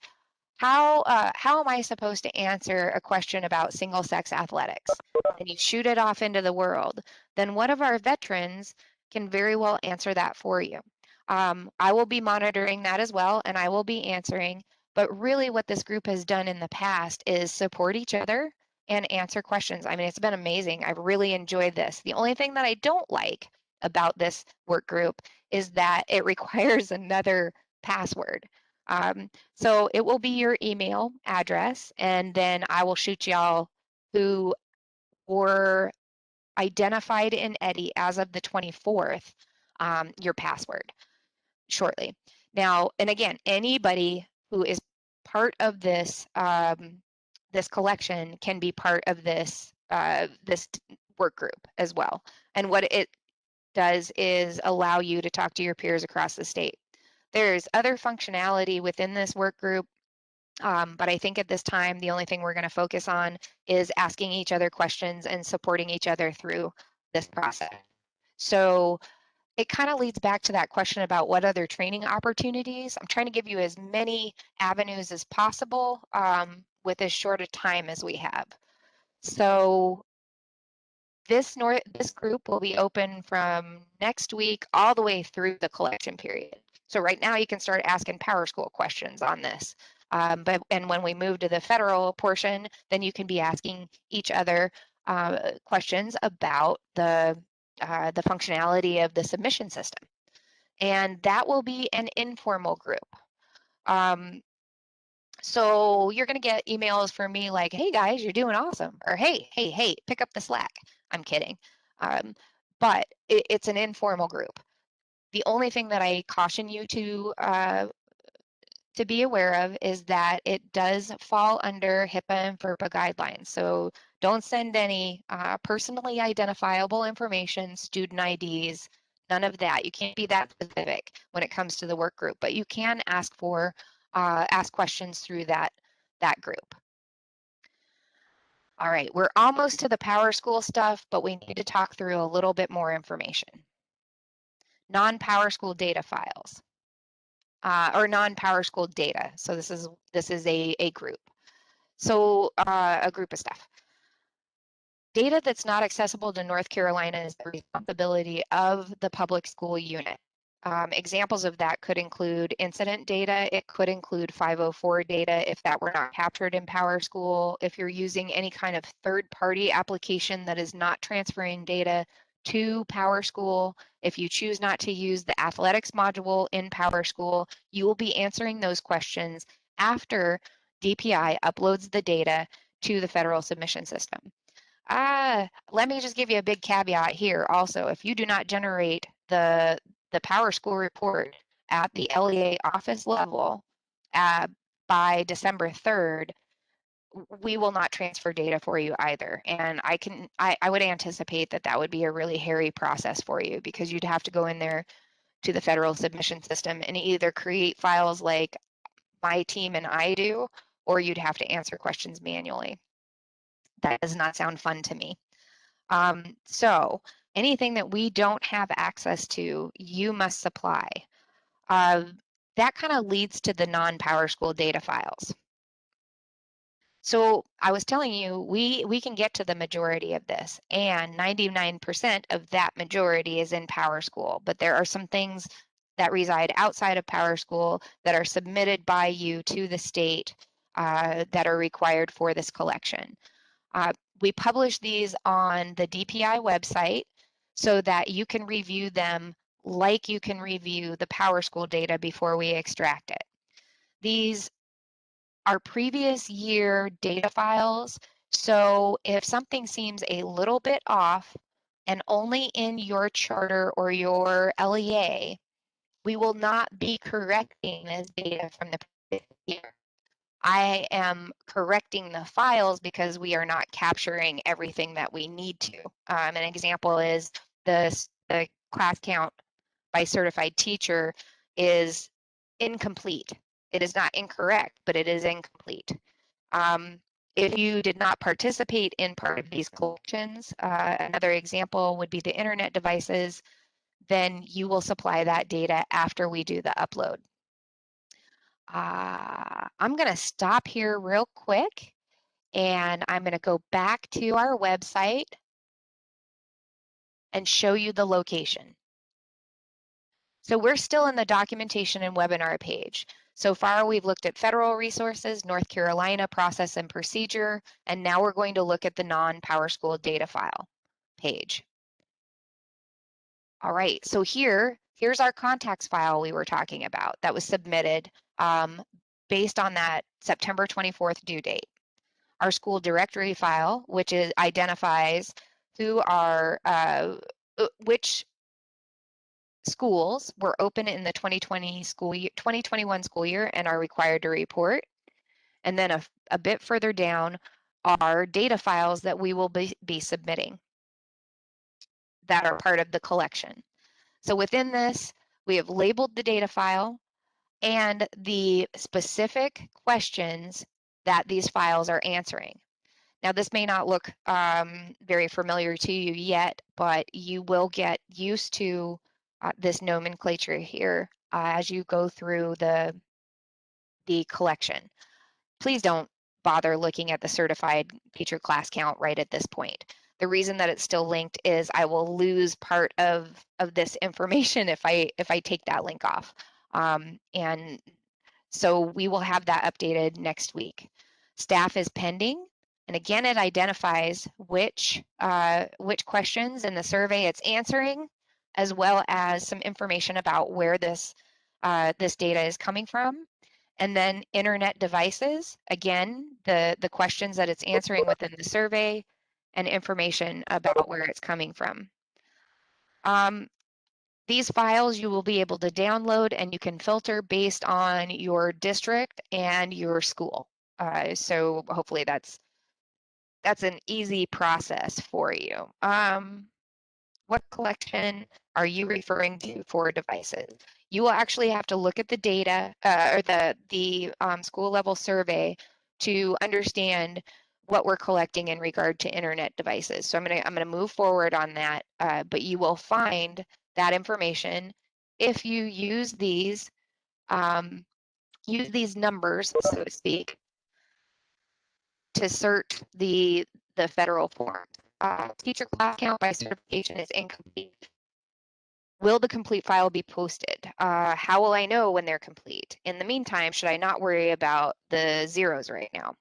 how am I supposed to answer a question about single-sex athletics? And you shoot it off into the world, then one of our veterans can very well answer that for you. I will be monitoring that as well, and I will be answering. But really what this group has done in the past is support each other and answer questions. I mean, it's been amazing. I've really enjoyed this. The only thing that I don't like about this work group is that it requires another password. So it will be your email address, and then I will shoot y'all who were identified in Eddy as of the 24th, your password shortly. Now, and again, anybody who is part of this this collection can be part of this this work group as well. And what it does is allow you to talk to your peers across the state. There's other functionality within this work group, but I think at this time, the only thing we're going to focus on is asking each other questions and supporting each other through this process. So it kind of leads back to that question about what other training opportunities. I'm trying to give you as many avenues as possible with as short a time as we have. So this group will be open from next week all the way through the collection period. So right now you can start asking PowerSchool questions on this. And when we move to the federal portion, then you can be asking each other questions about the functionality of the submission system. And that will be an informal group. So you're going to get emails from me like, hey guys, you're doing awesome. Or hey, pick up the slack. I'm kidding. But it's an informal group. The only thing that I caution you to be aware of is that it does fall under HIPAA and FERPA guidelines. So don't send any personally identifiable information, student IDs, none of that. You can't be that specific when it comes to the work group, but you can ask questions through that group. All right, we're almost to the PowerSchool stuff, but we need to talk through a little bit more information. Non-PowerSchool data files. Or non-PowerSchool data. So this is a group. So a group of stuff. Data that's not accessible to North Carolina is the responsibility of the public school unit. Examples of that could include incident data. It could include 504 data if that were not captured in PowerSchool. If you're using any kind of third-party application that is not transferring data to PowerSchool, if you choose not to use the athletics module in PowerSchool, you will be answering those questions after DPI uploads the data to the federal submission system. Let me just give you a big caveat here also. If you do not generate the PowerSchool report at the LEA office level by December 3rd, we will not transfer data for you either. And I would anticipate that would be a really hairy process for you because you'd have to go in there to the federal submission system and either create files like my team and I do, or you'd have to answer questions manually. That does not sound fun to me. So anything that we don't have access to, you must supply. That kind of leads to the non-PowerSchool data files. So I was telling you, we can get to the majority of this, and 99% of that majority is in PowerSchool, but there are some things that reside outside of PowerSchool that are submitted by you to the state that are required for this collection. We publish these on the DPI website so that you can review them like you can review the PowerSchool data before we extract it. These are previous year data files, so if something seems a little bit off and only in your charter or your LEA, we will not be correcting this data from the previous year. I am correcting the files because we are not capturing everything that we need to. An example is the class count by certified teacher is incomplete. It is not incorrect, but it is incomplete. If you did not participate in part of these collections, another example would be the internet devices, then you will supply that data after we do the upload. I'm going to stop here real quick and I'm going to go back to our website and show you the location. So we're still in the documentation and webinar page. So far, we've looked at federal resources, North Carolina process and procedure, and now we're going to look at the non-PowerSchool data file page. All right, so here's our contacts file we were talking about that was submitted based on that September 24th due date. Our school directory file, which identifies who are, which schools were open in the 2021 school year and are required to report. And then a bit further down are data files that we will be submitting that are part of the collection. So within this, we have labeled the data file and the specific questions that these files are answering. Now, this may not look very familiar to you yet, but you will get used to this nomenclature here as you go through the collection. Please don't bother looking at the certified teacher class count right at this point. The reason that it's still linked is I will lose part of this information if I take that link off. And so we will have that updated next week. Staff is pending. And again, it identifies which questions in the survey it's answering, as well as some information about where this data is coming from. And then internet devices, again, the questions that it's answering within the survey and information about where it's coming from. These files you will be able to download and you can filter based on your district and your school. So hopefully that's an easy process for you. What collection are you referring to for devices? You will actually have to look at the data or the school level survey to understand what we're collecting in regard to internet devices. So I'm gonna move forward on that, but you will find that information if you use these numbers, so to speak, to search the federal form. Teacher class count by certification is incomplete. Will the complete file be posted? How will I know when they're complete? In the meantime, should I not worry about the zeros right now?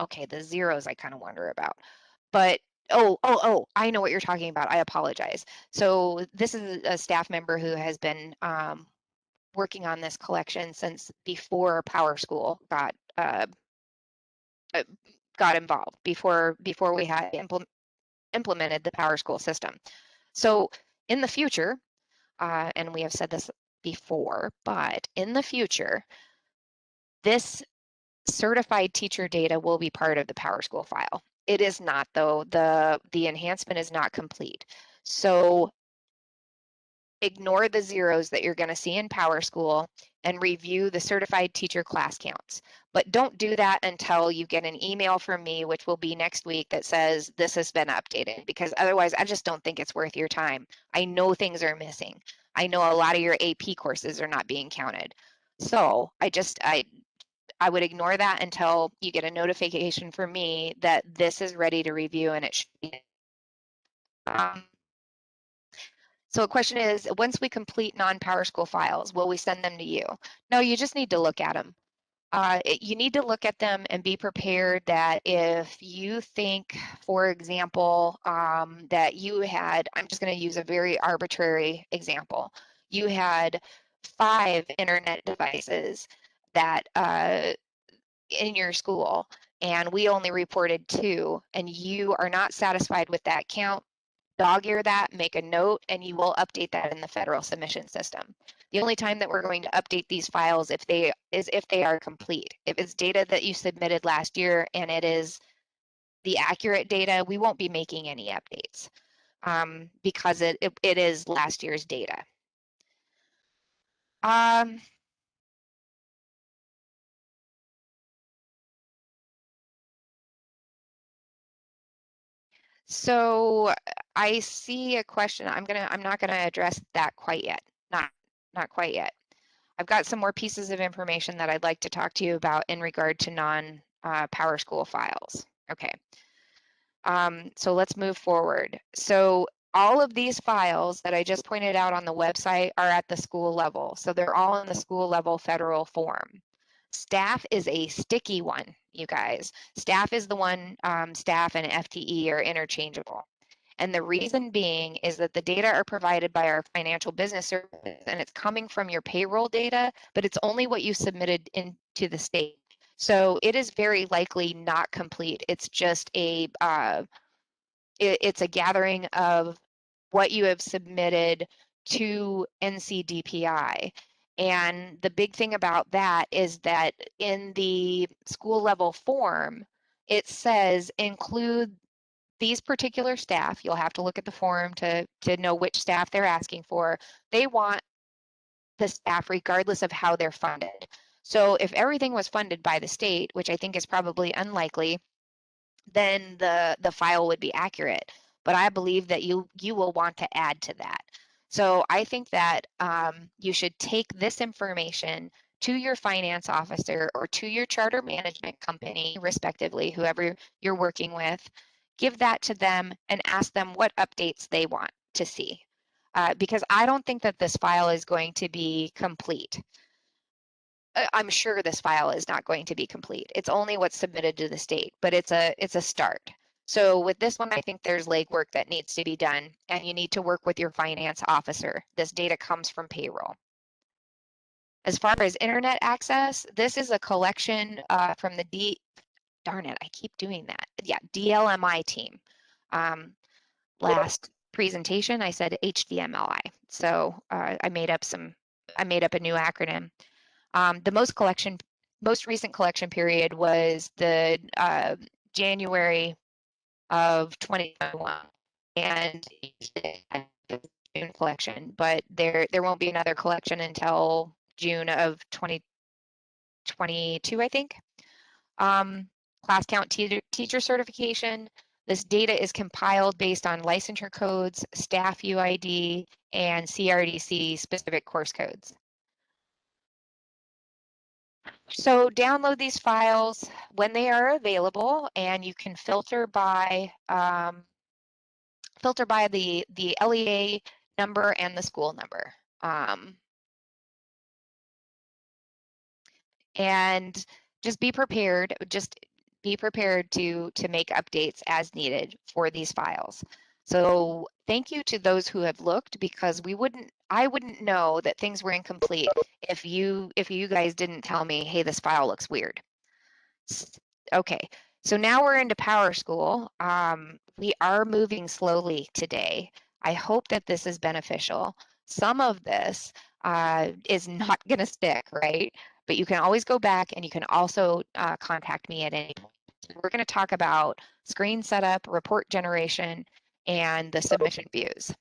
Okay, the zeros I kind of wonder about. But I know what you're talking about. I apologize. So this is a staff member who has been working on this collection since before PowerSchool got involved, before we had implemented the PowerSchool system. So in the future, and we have said this before, but in the future, this certified teacher data will be part of the PowerSchool file. It is not, though. The enhancement is not complete. So ignore the zeros that you're going to see in PowerSchool and review the certified teacher class counts. But don't do that until you get an email from me, which will be next week, that says this has been updated, because otherwise I just don't think it's worth your time. I know things are missing. I know a lot of your AP courses are not being counted. So I would ignore that until you get a notification from me that this is ready to review and it should be. So the question is, once we complete non-PowerSchool files, will we send them to you? No, you just need to look at them. You need to look at them and be prepared that if you think, for example, that you had, I'm just going to use a very arbitrary example, you had 5 internet devices that in your school, and we only reported 2, and you are not satisfied with that count, dog ear that, make a note, and you will update that in the federal submission system. The only time that we're going to update these files if they are complete. If it's data that you submitted last year and it is the accurate data, we won't be making any updates because it is last year's data. So I see a question. I'm not gonna address that quite yet. Not quite yet. I've got some more pieces of information that I'd like to talk to you about in regard to non-PowerSchool files. Okay. So let's move forward. So all of these files that I just pointed out on the website are at the school level. So they're all in the school level federal form. Staff is a sticky one, you guys. Staff is the one, staff and FTE are interchangeable. And the reason being is that the data are provided by our financial business service and it's coming from your payroll data, but it's only what you submitted into the state. So it is very likely not complete. It's just it's a gathering of what you have submitted to NCDPI. And the big thing about that is that in the school level form, it says include these particular staff. You'll have to look at the form to know which staff they're asking for. They want the staff regardless of how they're funded. So if everything was funded by the state, which I think is probably unlikely, then the file would be accurate. But I believe that you will want to add to that. So I think that you should take this information to your finance officer or to your charter management company, respectively, whoever you're working with, give that to them and ask them what updates they want to see. Because I don't think that this file is going to be complete. I'm sure this file is not going to be complete. It's only what's submitted to the state, but it's a start. So with this one, I think there's legwork that needs to be done, and you need to work with your finance officer. This data comes from payroll. As far as internet access, this is a collection from the darn it, I keep doing that. Yeah, DLMI team. Last presentation, I said HDMLI. So I made up a new acronym. The most recent collection period was the January of 2021, and June collection, but there won't be another collection until June of 2022, I think. Class count teacher certification. This data is compiled based on licensure codes, staff UID, and CRDC specific course codes. So download these files when they are available, and you can filter by the LEA number and the school number. And just be prepared. To make updates as needed for these files. So thank you to those who have looked, because I wouldn't know that things were incomplete if you guys didn't tell me, hey, this file looks weird. Okay, so now we're into PowerSchool. We are moving slowly today. I hope that this is beneficial. Some of this is not going to stick, right? But you can always go back, and you can also contact me at any point. We're going to talk about screen setup, report generation, and the submission views.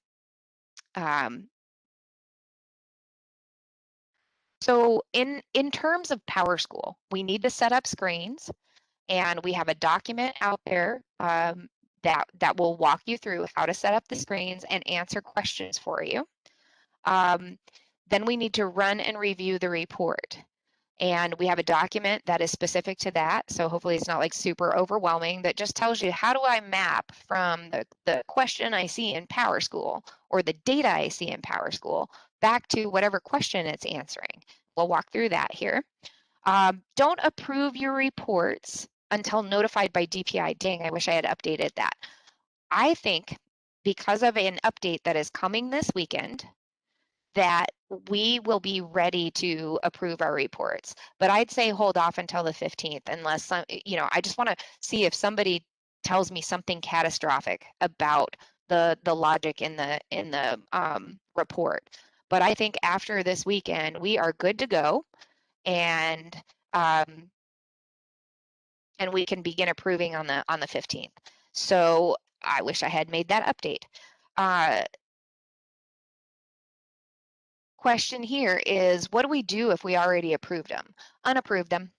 So in terms of PowerSchool, we need to set up screens. And we have a document out there that will walk you through how to set up the screens and answer questions for you. Then we need to run and review the report. And we have a document that is specific to that. So hopefully it's not like super overwhelming, that just tells you, how do I map from the question I see in PowerSchool or the data I see in PowerSchool back to whatever question it's answering. We'll walk through that here. Don't approve your reports until notified by DPI. Dang, I wish I had updated that. I think because of an update that is coming this weekend, that we will be ready to approve our reports. But I'd say hold off until the 15th, unless I just want to see if somebody tells me something catastrophic about the logic in the report. But I think after this weekend, we are good to go, and we can begin approving on the 15th. So I wish I had made that update. Question here is, what do we do if we already approved them? Unapprove them.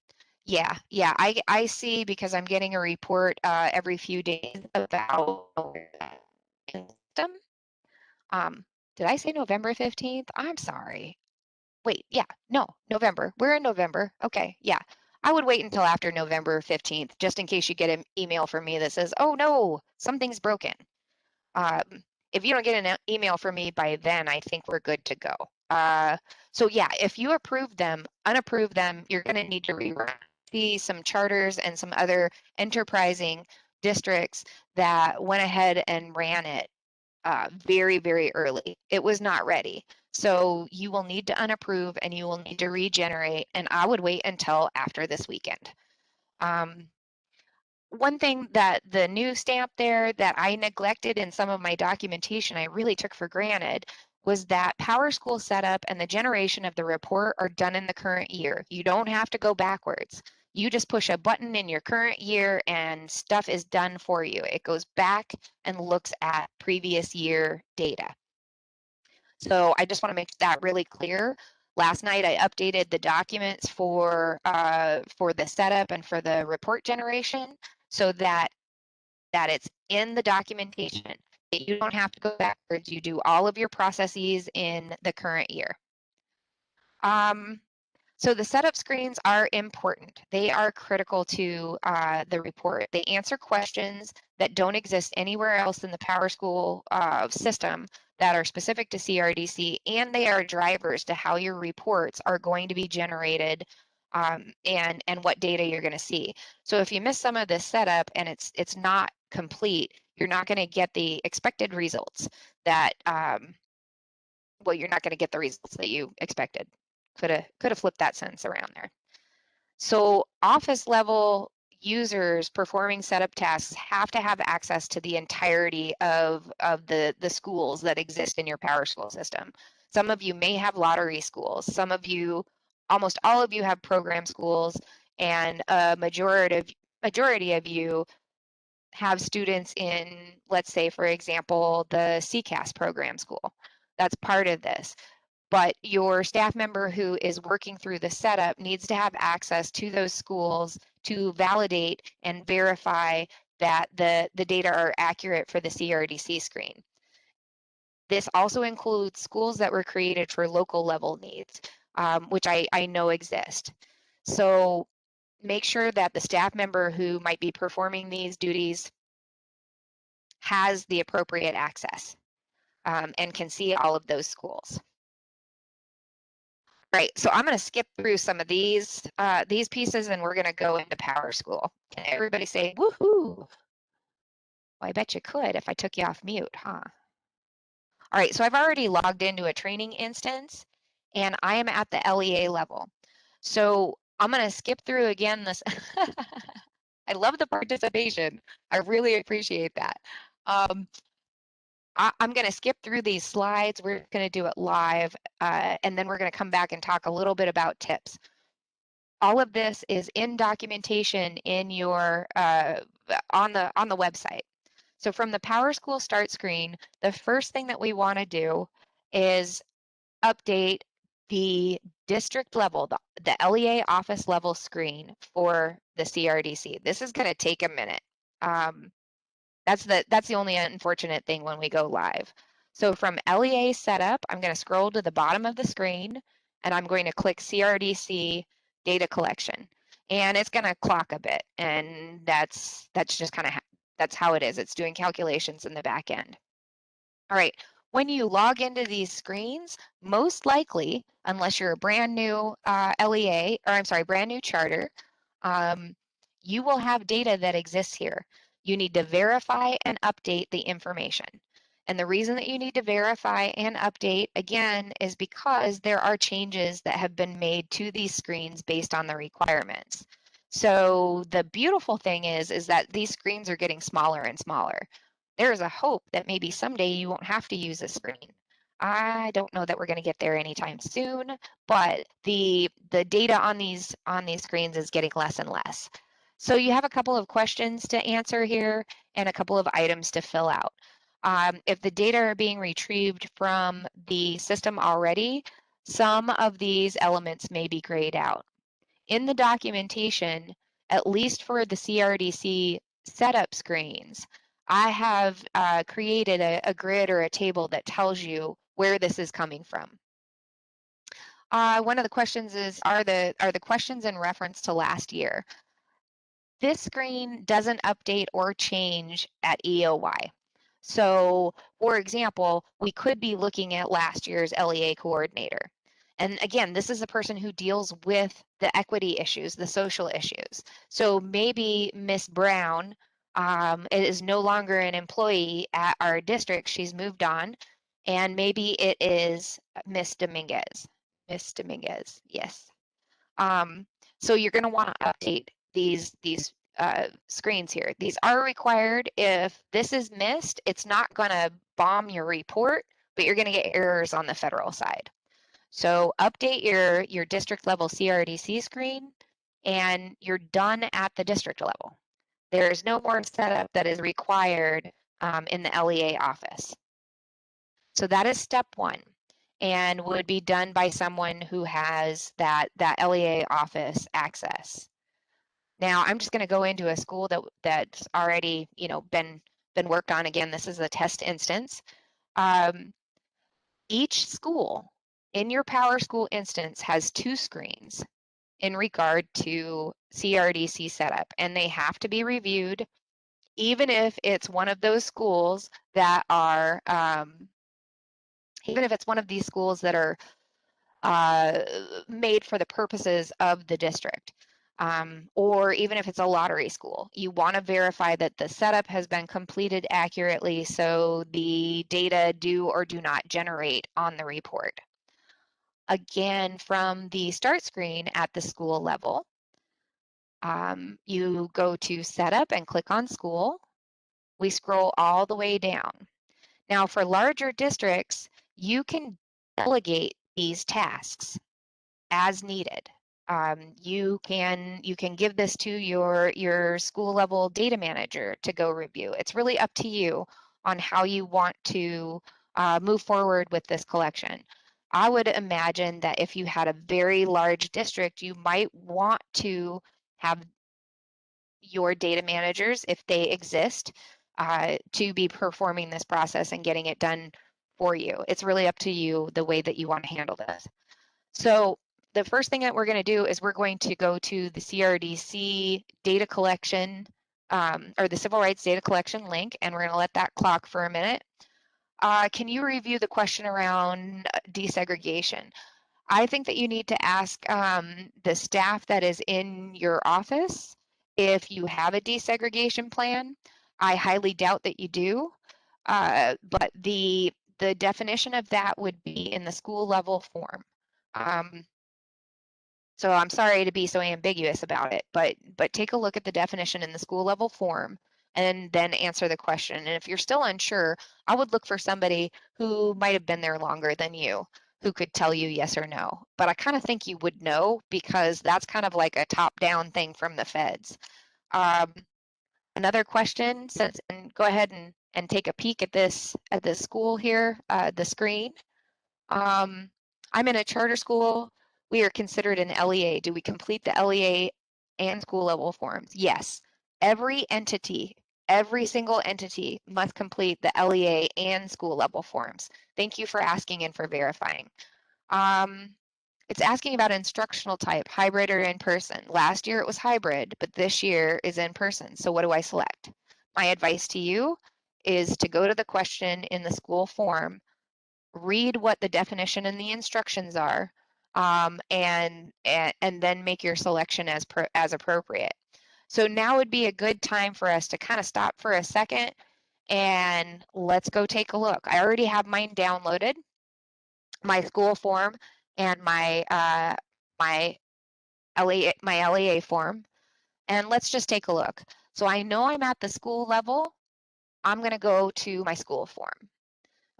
Yeah, I see, because I'm getting a report every few days about them. Did I say November 15th? I'm sorry. Wait, yeah, no, November. We're in November. Okay, yeah. I would wait until after November 15th, just in case you get an email from me that says, oh no, something's broken. If you don't get an email from me by then, I think we're good to go. So yeah, if you approve them, unapprove them, you're going to need to rerun. See some charters and some other enterprising districts that went ahead and ran it very, very early. It was not ready. So you will need to unapprove and you will need to regenerate, and I would wait until after this weekend. One thing that the new stamp there that I neglected in some of my documentation, I really took for granted, was that PowerSchool setup and the generation of the report are done in the current year. You don't have to go backwards. You just push a button in your current year and stuff is done for you. It goes back and looks at previous year data. So I just want to make that really clear. Last night I updated the documents for the setup and for the report generation, so that it's in the documentation. You don't have to go backwards. You do all of your processes in the current year. So the setup screens are important. They are critical to the report. They answer questions that don't exist anywhere else in the PowerSchool system that are specific to CRDC, and they are drivers to how your reports are going to be generated and what data you're going to see. So if you miss some of this setup and it's not complete, you're not going to get the expected results that you're not going to get the results that you expected. Could have flipped that sentence around there. So office level users performing setup tasks have to have access to the entirety of the schools that exist in your PowerSchool system. Some of you may have lottery schools. Some of you, almost all of you, have program schools, and a majority of you have students in, let's say, for example, the CCAS program school. That's part of this. But your staff member who is working through the setup needs to have access to those schools to validate and verify that the data are accurate for the CRDC screen. This also includes schools that were created for local level needs, which I know exist. So make sure that the staff member who might be performing these duties has the appropriate access and can see all of those schools. Right, so I'm going to skip through some of these pieces, and we're going to go into PowerSchool. Can everybody say woohoo? Well, I bet you could if I took you off mute, huh? All right, so I've already logged into a training instance, and I am at the LEA level. So I'm going to skip through again this. I love the participation. I really appreciate that. I'm going to skip through these slides. We're going to do it live, and then we're going to come back and talk a little bit about tips. All of this is in documentation in your on the website. So from the PowerSchool start screen, the first thing that we want to do is update the district level, the LEA office level screen for the CRDC. This is going to take a minute. That's the only unfortunate thing when we go live. So from LEA setup, I'm going to scroll to the bottom of the screen, and I'm going to click CRDC data collection, and it's going to clock a bit, and that's just kind of that's how it is. It's doing calculations in the back end. All right, when you log into these screens, most likely, unless you're a brand new LEA, or I'm sorry, brand new charter, you will have data that exists here. You need to verify and update the information. And the reason that you need to verify and update, again, is because there are changes that have been made to these screens based on the requirements. So the beautiful thing is that these screens are getting smaller and smaller. There is a hope that maybe someday you won't have to use a screen. I don't know that we're going to get there anytime soon, but the data on these screens is getting less and less. So you have a couple of questions to answer here and a couple of items to fill out. If the data are being retrieved from the system already, some of these elements may be grayed out. In the documentation, at least for the CRDC setup screens, I have created a grid or a table that tells you where this is coming from. One of the questions is, are the questions in reference to last year? This screen doesn't update or change at EOY. So, for example, we could be looking at last year's LEA coordinator. And again, this is a person who deals with the equity issues, the social issues. So maybe Miss Brown is no longer an employee at our district. She's moved on. And maybe it is Miss Dominguez. Miss Dominguez, yes. So you're going to want to update these screens here. These are required. If this is missed, it's not going to bomb your report, but you're going to get errors on the federal side. So update your district level CRDC screen, and you're done at the district level. There is no more setup that is required in the LEA office. So that is step one, and would be done by someone who has that LEA office access. Now I'm just going to go into a school that's already been worked on. Again, this is a test instance. Each school in your PowerSchool instance has 2 screens in regard to CRDC setup, and they have to be reviewed, even if it's one of those schools that are even if it's one of these schools that are made for the purposes of the district, or even if it's a lottery school. You want to verify that the setup has been completed accurately so the data do or do not generate on the report. Again, from the start screen at the school level, you go to setup and click on school. We scroll all the way down. Now for larger districts, you can delegate these tasks as needed. You can give this to your school level data manager to go review. It's really up to you on how you want to move forward with this collection. I would imagine that if you had a very large district, you might want to have your data managers, if they exist, to be performing this process and getting it done for you. It's really up to you the way that you want to handle this. So the first thing that we're going to do is we're going to go to the CRDC data collection or the civil rights data collection link, and we're going to let that clock for a minute. Can you review the question around desegregation? I think that you need to ask the staff that is in your office if you have a desegregation plan. I highly doubt that you do, but the definition of that would be in the school level form. So I'm sorry to be so ambiguous about it, but take a look at the definition in the school level form and then answer the question. And if you're still unsure, I would look for somebody who might have been there longer than you, who could tell you yes or no. But I kind of think you would know because that's kind of like a top-down thing from the feds. Another question, and go ahead and take a peek at this school here, the screen. I'm in a charter school. We are considered an LEA. Do we complete the LEA and school level forms? Yes. Every entity, every single entity must complete the LEA and school level forms. Thank you for asking and for verifying. It's asking about instructional type, hybrid or in person. Last year it was hybrid, but this year is in person. So what do I select? My advice to you is to go to the question in the school form, read what the definition and the instructions are, and then make your selection as appropriate. So now would be a good time for us to kind of stop for a second and let's go take a look. I already have mine downloaded, my school form and my LEA form, and let's just take a look. So I know I'm at the school level. I'm going to go to my school form.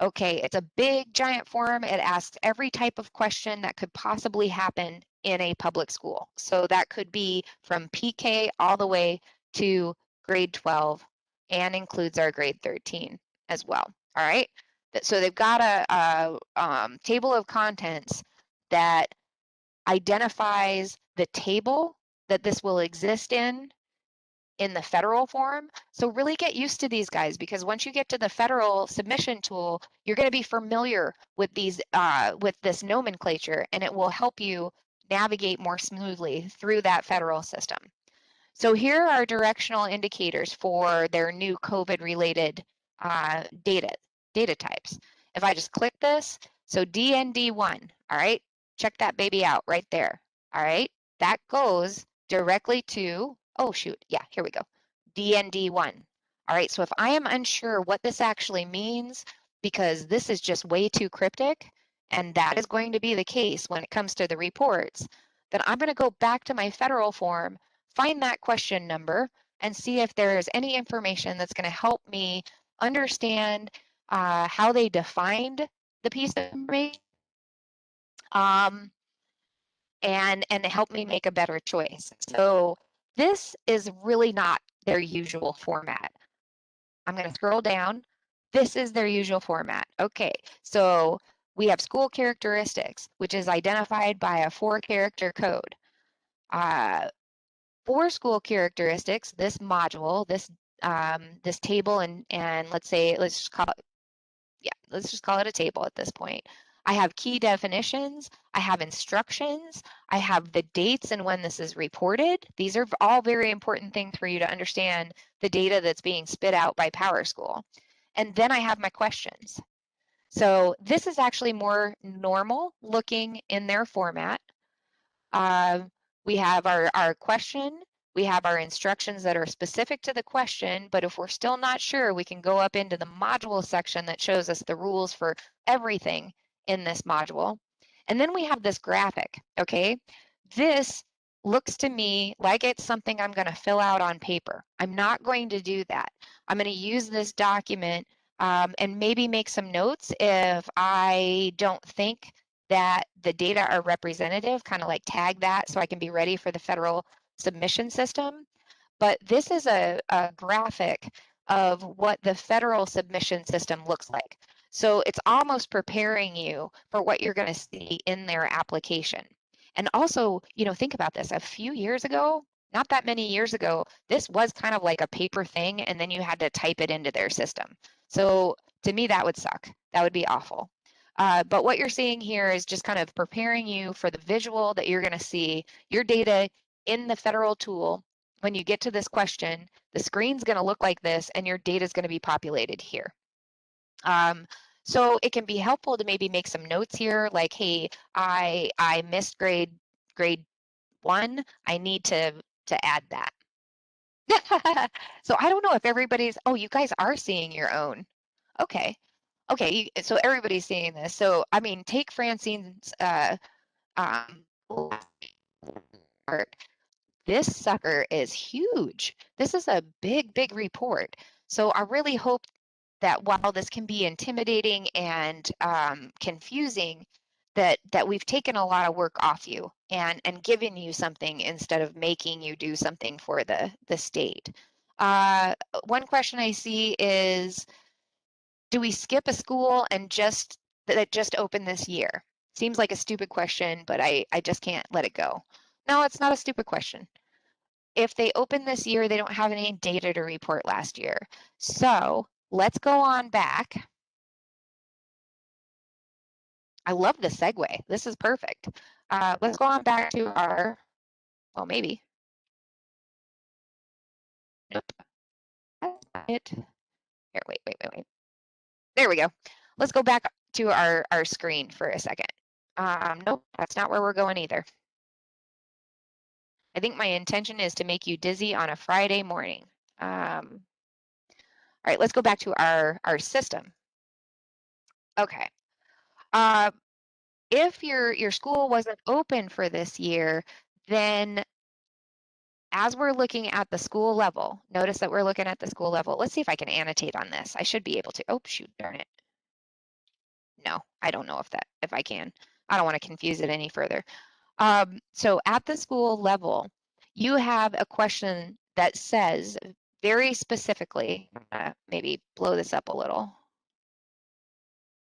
Okay, it's a big giant form. It asks every type of question that could possibly happen in a public school. So that could be from PK all the way to grade 12 and includes our grade 13 as well. All right, so they've got a table of contents that identifies the table that this will exist in the federal form. So really get used to these guys, because once you get to the federal submission tool, you're going to be familiar with these with this nomenclature, and it will help you navigate more smoothly through that federal system. So here are directional indicators for their new COVID related data types. If I just click this, so DND1, all right, check that baby out right there. All right, that goes directly to, oh shoot, yeah, here we go, DND1. All right, so if I am unsure what this actually means, because this is just way too cryptic, and that is going to be the case when it comes to the reports, then I'm going to go back to my federal form, find that question number, and see if there is any information that's going to help me understand how they defined the piece of information, and help me make a better choice. So this is really not their usual format. I'm going to scroll down. This is their usual format. Okay, so we have school characteristics, which is identified by a 4-character code. For school characteristics, this module, this table, and let's just call it a table at this point. I have key definitions, I have instructions, I have the dates and when this is reported. These are all very important things for you to understand the data that's being spit out by PowerSchool. And then I have my questions. So this is actually more normal looking in their format. We have our question, we have our instructions that are specific to the question, but if we're still not sure, we can go up into the module section that shows us the rules for everything in this module. And then we have this graphic, okay? This looks to me like it's something I'm going to fill out on paper. I'm not going to do that. I'm going to use this document and maybe make some notes if I don't think that the data are representative, kind of like tag that so I can be ready for the federal submission system. But this is a graphic of what the federal submission system looks like. So it's almost preparing you for what you're going to see in their application. And also, think about this. A few years ago, not that many years ago, this was kind of like a paper thing, and then you had to type it into their system. So to me, that would suck. That would be awful. But what you're seeing here is just kind of preparing you for the visual that you're going to see your data in the federal tool. When you get to this question, the screen's going to look like this, and your data is going to be populated here. So it can be helpful to maybe make some notes here, like, hey, I missed grade 1. I need to add that. So I don't know if everybody's. Oh, you guys are seeing your own. Okay. Okay, so everybody's seeing this. So, I mean, take Francine's report. This sucker is huge. This is a big, big report. So I really hope that while this can be intimidating and confusing, that we've taken a lot of work off you and given you something instead of making you do something for the state. One question I see is, do we skip a school and that just opened this year? Seems like a stupid question, but I just can't let it go. No, it's not a stupid question. If they open this year, they don't have any data to report last year. So let's go on back. I love the segue. This is perfect. Let's go on back to our, well, maybe. Nope, that's not it. Here, wait. There we go. Let's go back to our screen for a second. Nope, that's not where we're going either. I think my intention is to make you dizzy on a Friday morning. All right, let's go back to our system. Okay. If your school wasn't open for this year, then as we're looking at the school level, notice that we're looking at the school level. Let's see if I can annotate on this. I should be able to. Oh, shoot, darn it. No, I don't know if I can. I don't want to confuse it any further. So at the school level, you have a question that says very specifically, maybe blow this up a little.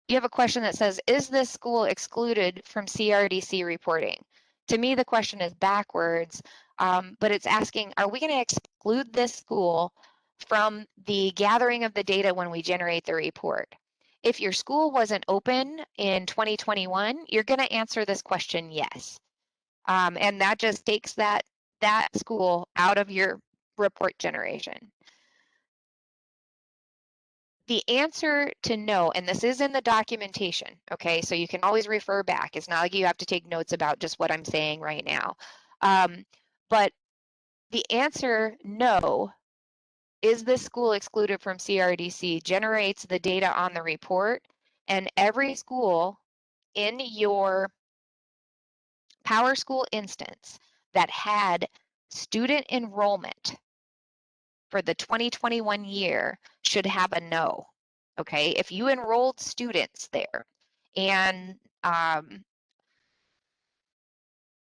You have a question that says, is this school excluded from CRDC reporting? To me, the question is backwards, but it's asking, are we going to exclude this school from the gathering of the data when we generate the report? If your school wasn't open in 2021, you're going to answer this question yes. And that just takes that school out of your report generation. The answer to no, and this is in the documentation, okay, so you can always refer back. It's not like you have to take notes about just what I'm saying right now. But the answer no, is this school excluded from CRDC, generates the data on the report, and every school in your PowerSchool instance that had student enrollment for the 2021 year should have a no. Okay, if you enrolled students there and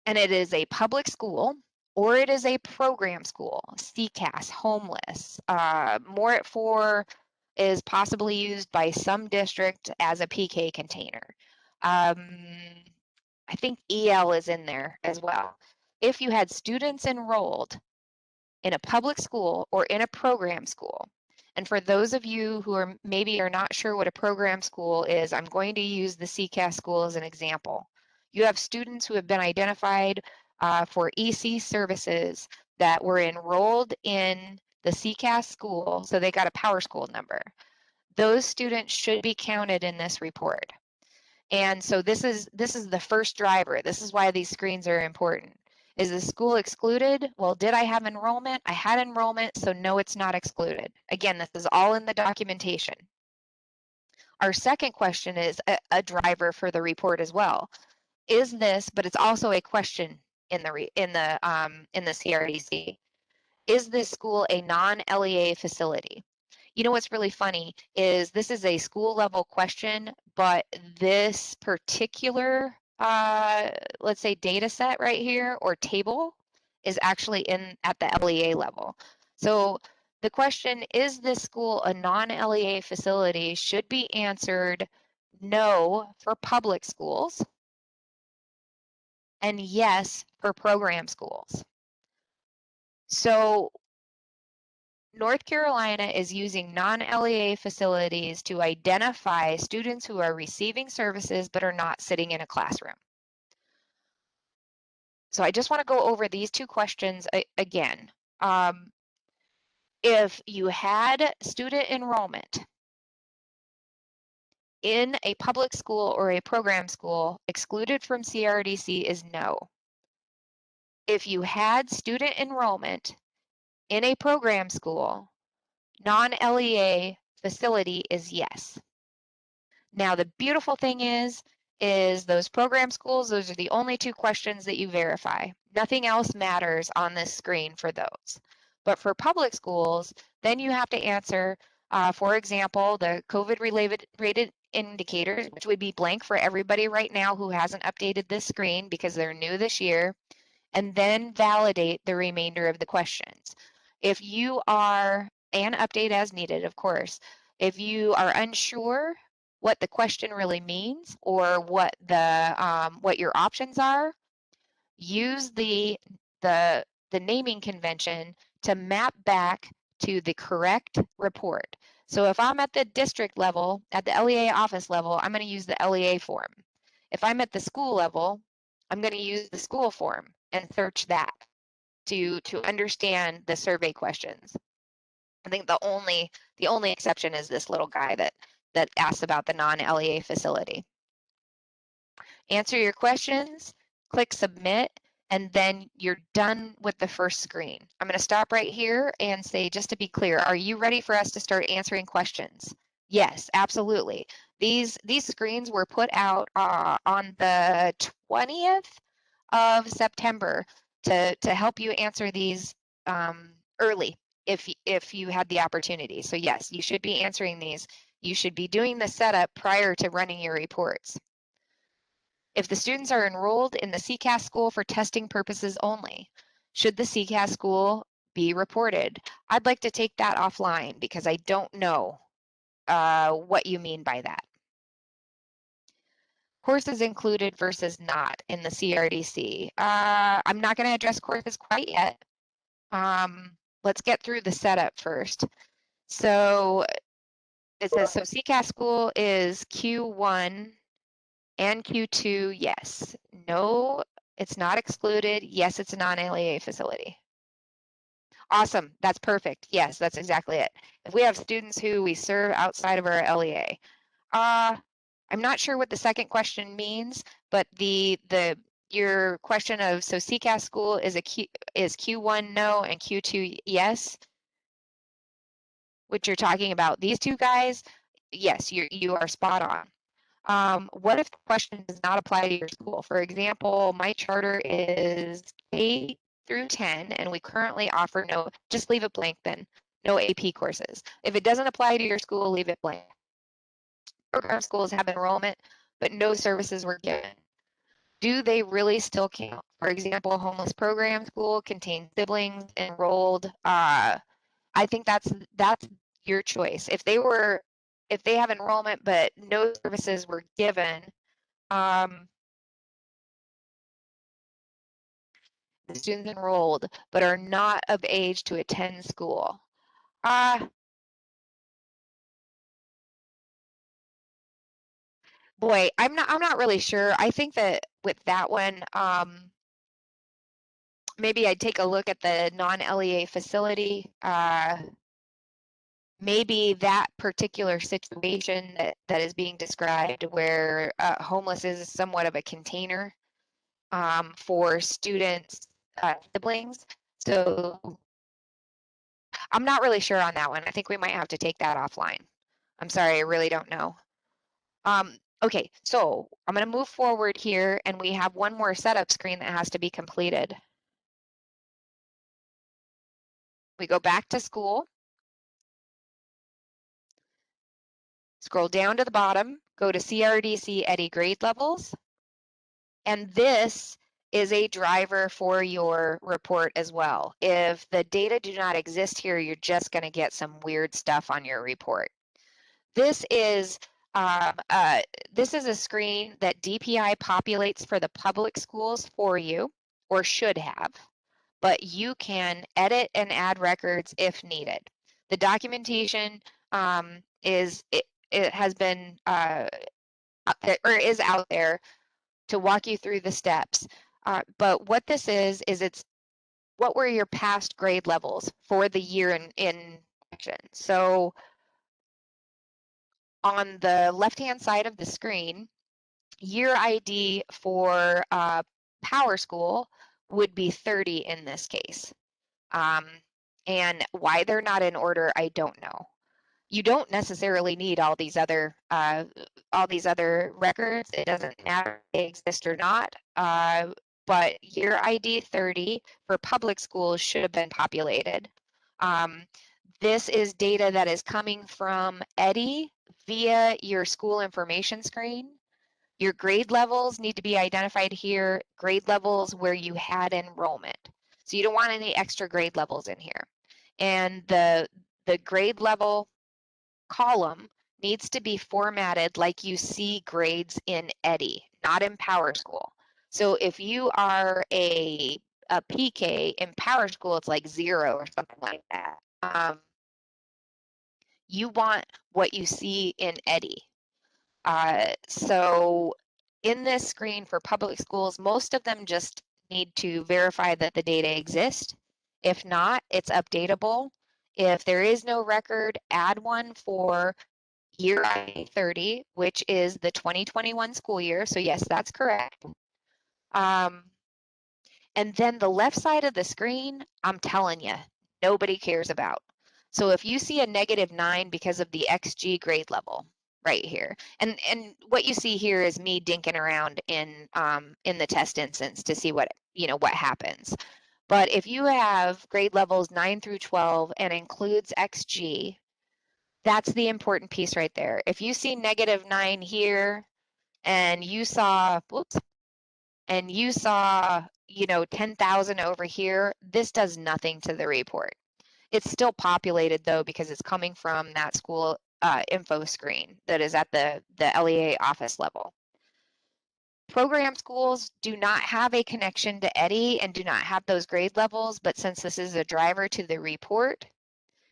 it is a public school or it is a program school, CCAS, homeless, More at 4 is possibly used by some district as a PK container. I think EL is in there as well. If you had students enrolled in a public school or in a program school, and for those of you who are maybe are not sure what a program school is, I'm going to use the CCAS school as an example. You have students who have been identified for EC services that were enrolled in the CCAS school, so they got a PowerSchool number. Those students should be counted in this report. And so this is the first driver. This is why these screens are important. Is the school excluded? Well, did I have enrollment? I had enrollment, so no, it's not excluded. Again, this is all in the documentation. Our second question is a driver for the report as well. Is this, but it's also a question in the CRDC. Is this school a non-LEA facility? You know what's really funny is this is a school level question, but this particular, let's say data set right here or table is actually at the LEA level. So the question, is this school a non-LEA facility, should be answered no for public schools and yes for program schools. So North Carolina is using non-LEA facilities to identify students who are receiving services but are not sitting in a classroom. So I just want to go over these two questions again. If you had student enrollment in a public school or a program school, excluded from CRDC is no. If you had student enrollment in a program school, non-LEA facility is yes. Now, the beautiful thing is those program schools, those are the only two questions that you verify. Nothing else matters on this screen for those. But for public schools, then you have to answer, for example, the COVID-related indicators, which would be blank for everybody right now who hasn't updated this screen because they're new this year, and then validate the remainder of the questions. If you are, and update as needed, of course, if you are unsure what the question really means or what your options are, use the naming convention to map back to the correct report. So if I'm at the district level, at the LEA office level, I'm going to use the LEA form. If I'm at the school level, I'm going to use the school form and search that to understand the survey questions. I think the only exception is this little guy that asks about the non-LEA facility. Answer your questions, click submit, and then you're done with the first screen. I'm going to stop right here and say, just to be clear, are you ready for us to start answering questions? Yes, absolutely. These screens were put out on the 20th of September to help you answer these early if you had the opportunity. So yes, you should be answering these. You should be doing the setup prior to running your reports. If the students are enrolled in the CCAS school for testing purposes only, should the CCAS school be reported? I'd like to take that offline because I don't know what you mean by that. Courses included versus not in the CRDC. I'm not going to address courses quite yet. Let's get through the setup first. So it says, so CCAS school is Q1 and Q2, yes. No, it's not excluded. Yes, it's a non-LEA facility. Awesome, that's perfect. Yes, that's exactly it. If we have students who we serve outside of our LEA, I'm not sure what the second question means, but your question of, so CCAS school is Q1 no and Q2 yes, which you're talking about these two guys, yes, you are spot on. What if the question does not apply to your school? For example, my charter is K through 10, and we currently offer no, just leave it blank then, no AP courses. If it doesn't apply to your school, leave it blank. Program schools have enrollment, but no services were given. Do they really still count? For example, homeless program school contains siblings enrolled. I think that's your choice. If they have enrollment but no services were given, the students enrolled but are not of age to attend school. Boy, I'm not really sure. I think that with that one, maybe I'd take a look at the non-LEA facility. Maybe that particular situation that is being described where homeless is somewhat of a container for students' siblings. So I'm not really sure on that one. I think we might have to take that offline. I'm sorry, I really don't know. Okay, so I'm going to move forward here, and we have one more setup screen that has to be completed. We go back to school, scroll down to the bottom, go to CRDC EDI grade levels, and this is a driver for your report as well. If the data do not exist here, you're just going to get some weird stuff on your report. This is a screen that DPI populates for the public schools for you, or should have, but you can edit and add records if needed. The documentation it has been is out there to walk you through the steps. But what this is it's what were your past grade levels for the year in action. So on the left-hand side of the screen, year ID for PowerSchool would be 30 in this case. And why they're not in order, I don't know. You don't necessarily need all these other records. It doesn't matter if they exist or not. But year ID 30 for public schools should have been populated. This is data that is coming from EDI via your school information screen. Your grade levels need to be identified here, grade levels where you had enrollment. So you don't want any extra grade levels in here. And the grade level column needs to be formatted like you see grades in EDI, not in PowerSchool. So if you are a PK in PowerSchool, it's like 0 or something like that. You want what you see in EDI. So in this screen for public schools, most of them just need to verify that the data exists. If not, it's updatable. If there is no record, add one for year ID 30, which is the 2021 school year. So yes, that's correct. And then the left side of the screen, I'm telling you, nobody cares about. So if you see a -9 because of the XG grade level right here, and what you see here is me dinking around in the test instance to see what what happens. But if you have grade levels 9 through 12 and includes XG, that's the important piece right there. If you see -9 here and you saw, whoops, and you saw, 10,000 over here, this does nothing to the report. It's still populated though because it's coming from that school info screen that is at the LEA office level. Program schools do not have a connection to EDI and do not have those grade levels, but since this is a driver to the report,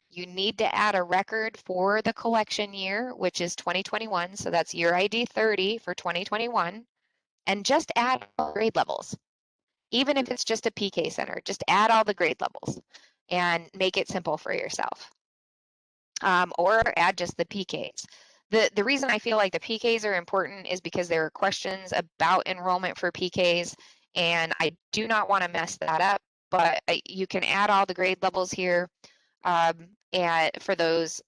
you need to add a record for the collection year, which is 2021, so that's year ID 30 for 2021, and just add grade levels. Even if it's just a PK center, just add all the grade levels and make it simple for yourself. Or add just the PKs. The reason I feel like the PKs are important is because there are questions about enrollment for PKs, and I do not want to mess that up, but you can add all the grade levels here and for those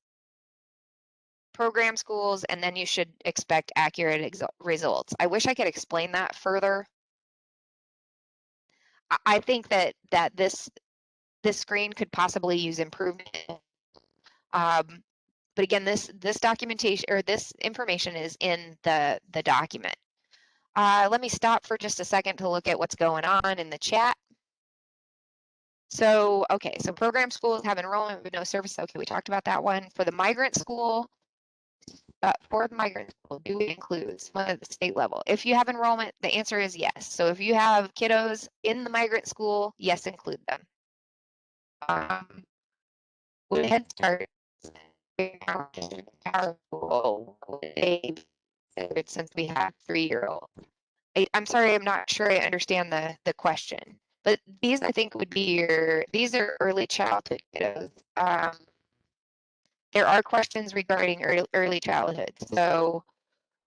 program schools, and then you should expect accurate results. I wish I could explain that further. I think that this screen could possibly use improvement. But again, this documentation or this information is in the document. Let me stop for just a second to look at what's going on in the chat. So, okay, so program schools have enrollment with no service. Okay, we talked about that one. For the migrant school, do we include someone at the state level? If you have enrollment, the answer is yes. So if you have kiddos in the migrant school, yes, include them. With Head Start, since we have 3-year-olds. I'm sorry, I'm not sure I understand the question, but these I think would be these are early childhood kiddos. There are questions regarding early childhood. So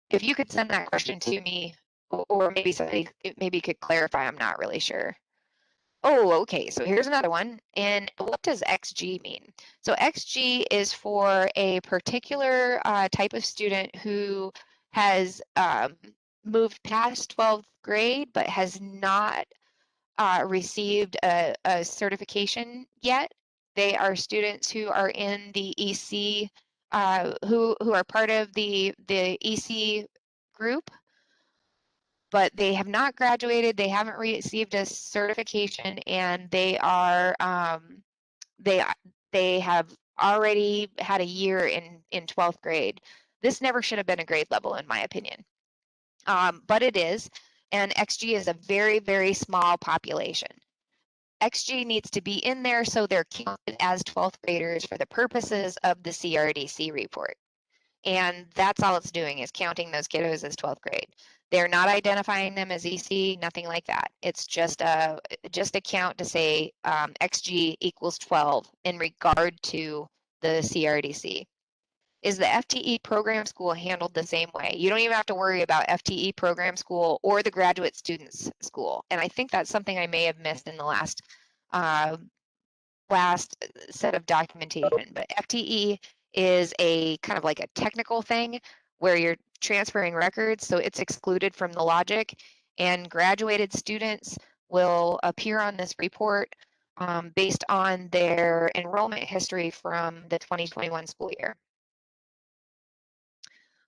if you could send that question to me, or maybe somebody maybe could clarify, I'm not really sure. Oh, okay, so here's another one. And what does XG mean? So XG is for a particular type of student who has moved past 12th grade but has not received a certification yet. They are students who are in the EC, who are part of the EC group, but they have not graduated, they haven't received a certification, and they are they have already had a year in 12th grade. This never should have been a grade level in my opinion, but it is, and XG is a very, very small population. XG needs to be in there so they're counted as 12th graders for the purposes of the CRDC report. And that's all it's doing is counting those kiddos as 12th grade. They're not identifying them as EC, nothing like that. It's just a count to say XG equals 12 in regard to the CRDC. Is the FTE program school handled the same way? You don't even have to worry about FTE program school or the graduate students school. And I think that's something I may have missed in the last set of documentation, but FTE is a kind of like a technical thing where you're transferring records, so it's excluded from the logic, and graduated students will appear on this report based on their enrollment history from the 2021 school year.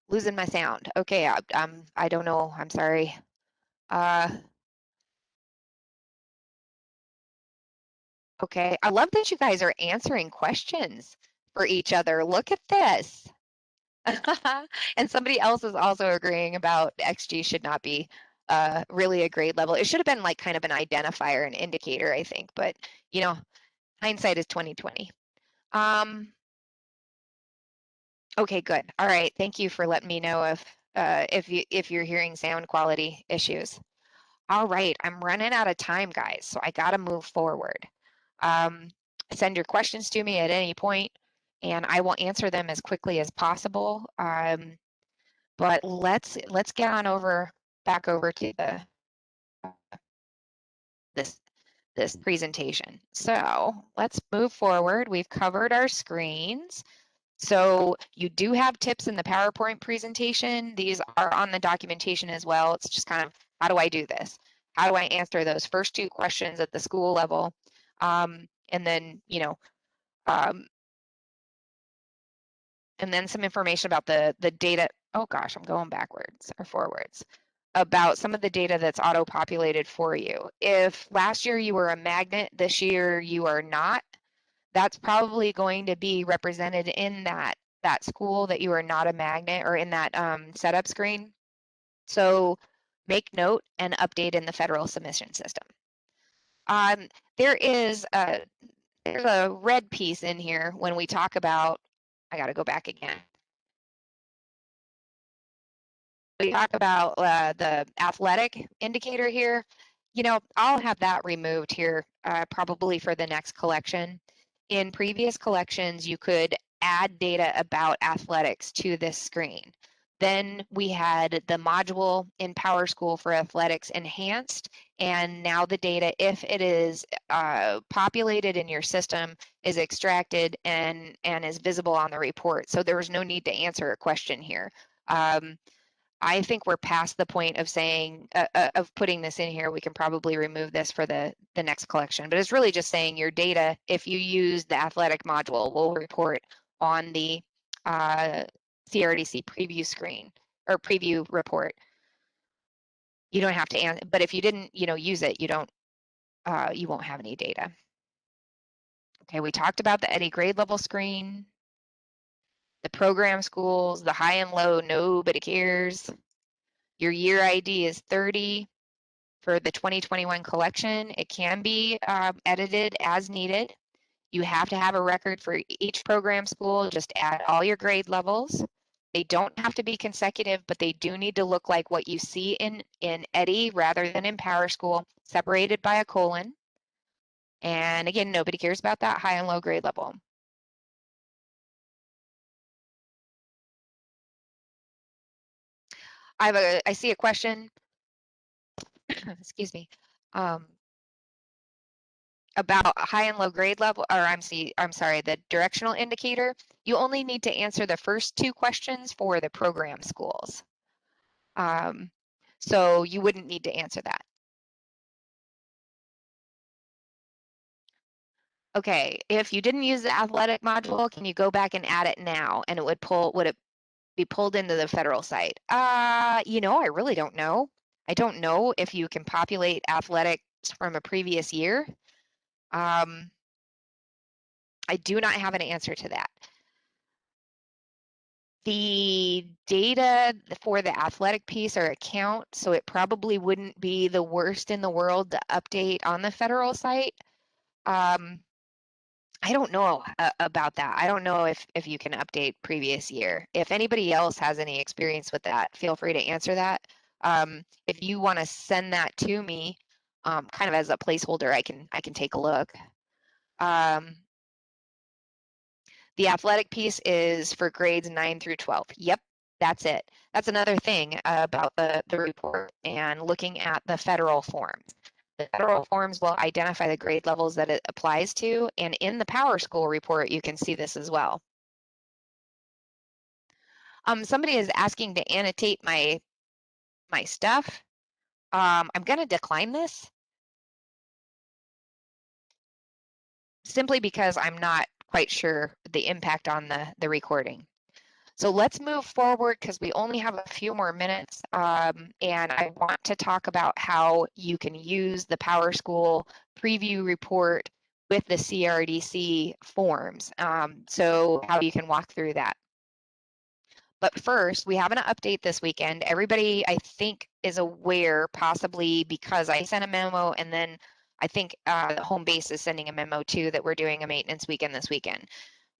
Losing my sound. Okay, I don't know, I'm sorry. Okay, I love that you guys are answering questions for each other. Look at this. And somebody else is also agreeing about XG should not be really a grade level. It should have been like kind of an identifier, an indicator, I think, but hindsight is 2020. Okay, good. All right, thank you for letting me know if you're hearing sound quality issues. All right, I'm running out of time, guys, so I got to move forward. Send your questions to me at any point, and I will answer them as quickly as possible. But let's get on back over to this presentation. So let's move forward. We've covered our screens. So you do have tips in the PowerPoint presentation. These are on the documentation as well. It's just kind of, how do I do this? How do I answer those first two questions at the school level? And then, and then some information about the data. Oh gosh, I'm going backwards or forwards. About some of the data that's auto-populated for you. If last year you were a magnet, this year you are not, that's probably going to be represented in that school that you are not a magnet, or in that setup screen. So make note and update in the federal submission system. There's a red piece in here when we talk about, I got to go back again. We talk about the athletic indicator here. I'll have that removed here probably for the next collection. In previous collections, you could add data about athletics to this screen. Then we had the module in PowerSchool for athletics enhanced, and now the data, if it is populated in your system, is extracted and is visible on the report. So there was no need to answer a question here. I think we're past the point of saying, of putting this in here. We can probably remove this for the next collection, but it's really just saying your data, if you use the athletic module, will report on the CRDC preview screen or preview report. You don't have to answer, but if you didn't, use it, you won't have any data. Okay, we talked about the EDDI grade level screen, the program schools, the high and low, nobody cares. Your year ID is 30 for the 2021 collection. It can be edited as needed. You have to have a record for each program school. Just add all your grade levels. They don't have to be consecutive, but they do need to look like what you see in EDDI rather than in PowerSchool, separated by a colon. And again, nobody cares about that high and low grade level. I see a question. Excuse me. About high and low grade level, or I'm sorry, the directional indicator. You only need to answer the first two questions for the program schools. So you wouldn't need to answer that. Okay, if you didn't use the athletic module, can you go back and add it now? And would it be pulled into the federal site? I really don't know. I don't know if you can populate athletics from a previous year. I do not have an answer to that. The data for the athletic piece are account, so it probably wouldn't be the worst in the world to update on the federal site. I don't know about that. I don't know if you can update previous year. If anybody else has any experience with that, feel free to answer that. If you want to send that to me, kind of as a placeholder, I can take a look. The athletic piece is for grades 9 through 12. Yep, that's it. That's another thing about the report and looking at the federal forms. The federal forms will identify the grade levels that it applies to, and in the PowerSchool report, you can see this as well. Somebody is asking to annotate my stuff. I'm going to decline this simply because I'm not quite sure the impact on the recording. So let's move forward because we only have a few more minutes, and I want to talk about how you can use the PowerSchool preview report with the CRDC forms. So how you can walk through that. But first, we have an update this weekend. Everybody, I think, is aware, possibly because I sent a memo, and then I think Home Base is sending a memo too, that we're doing a maintenance weekend this weekend.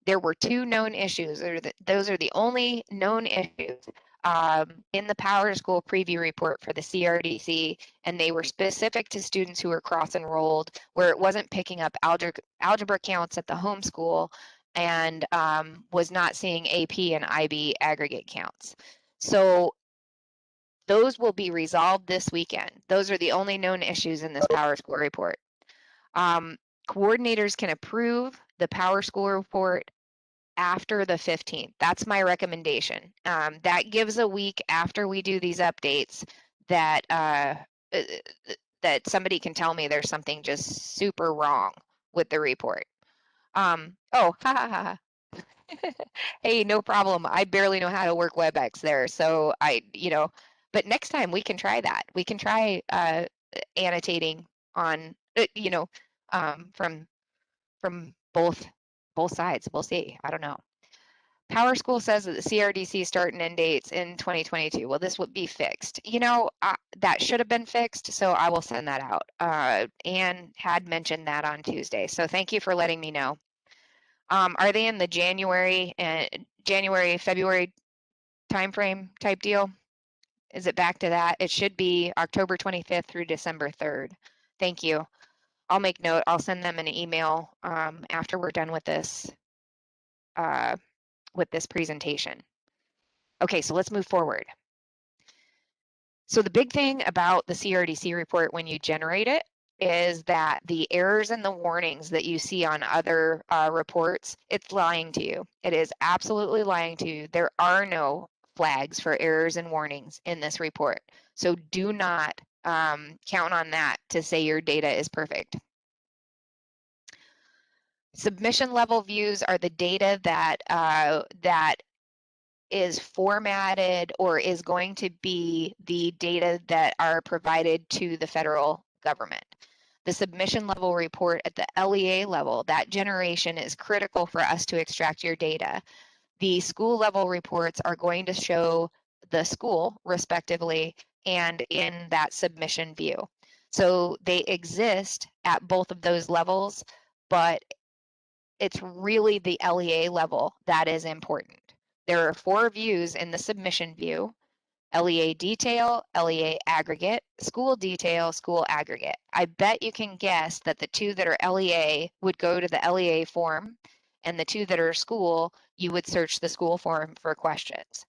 There were two known issues. Those are the only known issues. in the PowerSchool preview report for the CRDC, and they were specific to students who were cross-enrolled, where it wasn't picking up algebra counts at the homeschool and was not seeing AP and IB aggregate counts. So those will be resolved this weekend. Those are the only known issues in this PowerSchool report. Coordinators can approve the PowerSchool report after the 15th. That's my recommendation. That gives a week after we do these updates that that somebody can tell me there's something just super wrong with the report. Oh, ha ha ha. Hey, no problem. I barely know how to work WebEx there, so but next time we can try that. We can try annotating on, from both sides. We'll see. I don't know. PowerSchool says that the CRDC start and end dates in 2022. Well, this would be fixed. That should have been fixed, so I will send that out. Anne had mentioned that on Tuesday, so thank you for letting me know. Are they in the January, February timeframe type deal? Is it back to that? It should be October 25th through December 3rd. Thank you. I'll make note. I'll send them an email after we're done with this presentation. Okay, so let's move forward. So the big thing about the CRDC report when you generate it is that the errors and the warnings that you see on other reports, it's lying to you. It is absolutely lying to you. There are no flags for errors and warnings in this report. So do not count on that to say your data is perfect. Submission level views are the data that is formatted or is going to be the data that are provided to the federal government. The submission level report at the LEA level, that generation is critical for us to extract your data. The school level reports are going to show the school respectively and in that submission view. So they exist at both of those levels, but it's really the LEA level that is important. There are 4 views in the submission view: LEA detail, LEA aggregate, school detail, school aggregate. I bet you can guess that the 2 that are LEA would go to the LEA form, and the 2 that are school, you would search the school form for questions.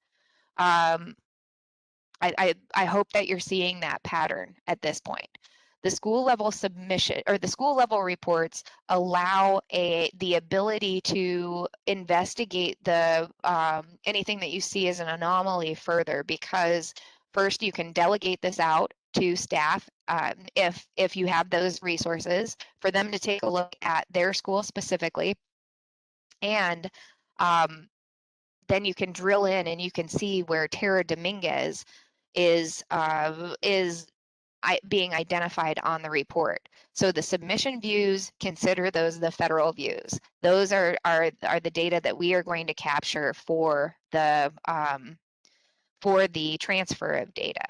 I hope that you're seeing that pattern at this point. The school level submission or the school level reports allow the ability to investigate the anything that you see as an anomaly further, because first you can delegate this out to staff if you have those resources for them to take a look at their school specifically, and then you can drill in and you can see where Tara Dominguez is being identified on the report. So the submission views, consider those the federal views. Those are the data that we are going to capture for the transfer of data.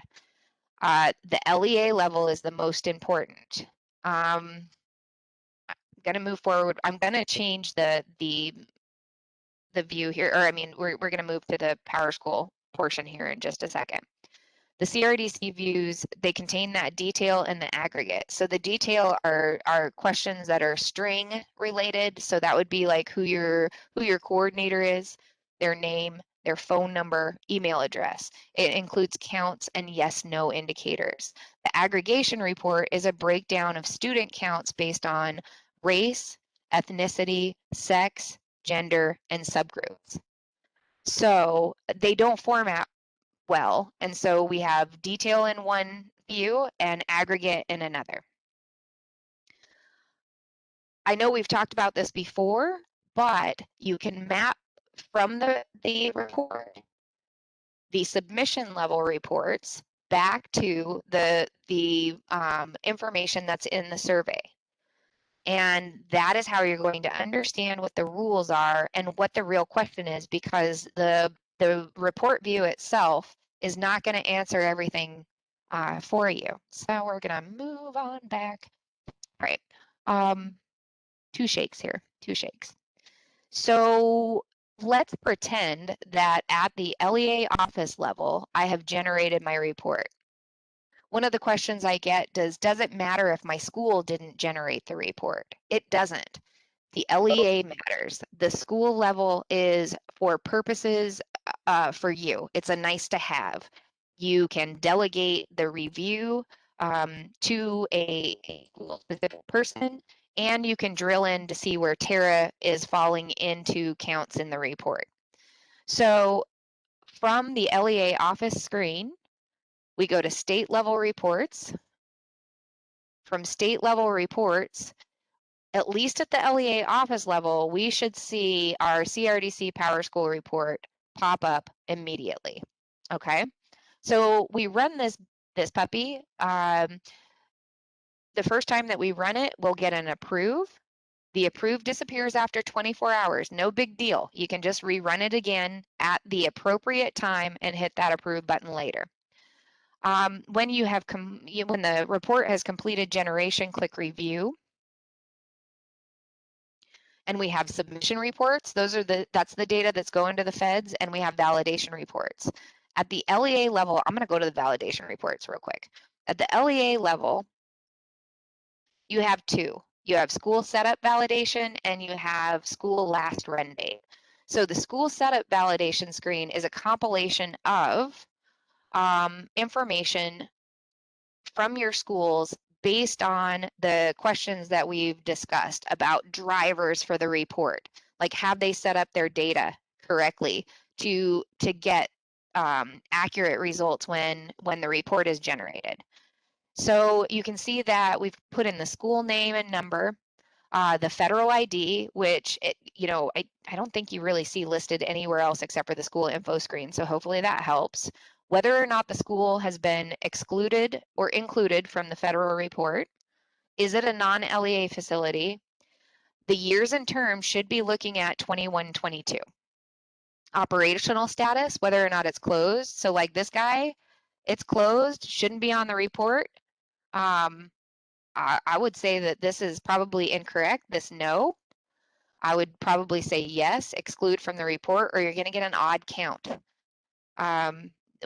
The LEA level is the most important. I'm going to move forward. I'm going to change the view here, or I mean, we're going to move to the PowerSchool portion here in just a second. The CRDC views, they contain that detail and the aggregate. So the detail are questions that are string related. So that would be like who your coordinator is, their name, their phone number, email address. It includes counts and yes, no indicators. The aggregation report is a breakdown of student counts based on race, ethnicity, sex, gender, and subgroups. So they don't format well, and so we have detail in one view and aggregate in another. I know we've talked about this before, but you can map from the report, the submission level reports, back to the information that's in the survey. And that is how you're going to understand what the rules are and what the real question is, because the report view itself is not going to answer everything for you. So we're going to move on back. All right. 2 shakes here, 2 shakes. So let's pretend that at the LEA office level, I have generated my report. One of the questions I get does it matter if my school didn't generate the report? It doesn't. The LEA matters. The school level is for purposes for you. It's a nice to have. You can delegate the review to a specific person, and you can drill in to see where Tara is falling into counts in the report. So from the LEA office screen, we go to state level reports. From state level reports, at least at the LEA office level, we should see our CRDC PowerSchool report pop up immediately. Okay, so we run this puppy. The first time that we run it, we'll get an approve. The approve disappears after 24 hours. No big deal. You can just rerun it again at the appropriate time and hit that approve button later. When you have when the report has completed generation, click review. And we have submission reports. That's the data that's going to the feds, and we have validation reports. At the LEA level, I'm going to go to the validation reports real quick. At the LEA level, you have two. You have school setup validation and you have school last run date. So the school setup validation screen is a compilation of information from your schools based on the questions that we've discussed about drivers for the report. Like, have they set up their data correctly to get accurate results when the report is generated? So you can see that we've put in the school name and number, the federal ID, which I don't think you really see listed anywhere else except for the school info screen. So hopefully that helps. Whether or not the school has been excluded or included from the federal report. Is it a non-LEA facility? The years and terms should be looking at 21-22. Operational status, whether or not it's closed. So like this guy, it's closed, shouldn't be on the report. I would say that this is probably incorrect, this no. I would probably say yes, exclude from the report, or you're going to get an odd count.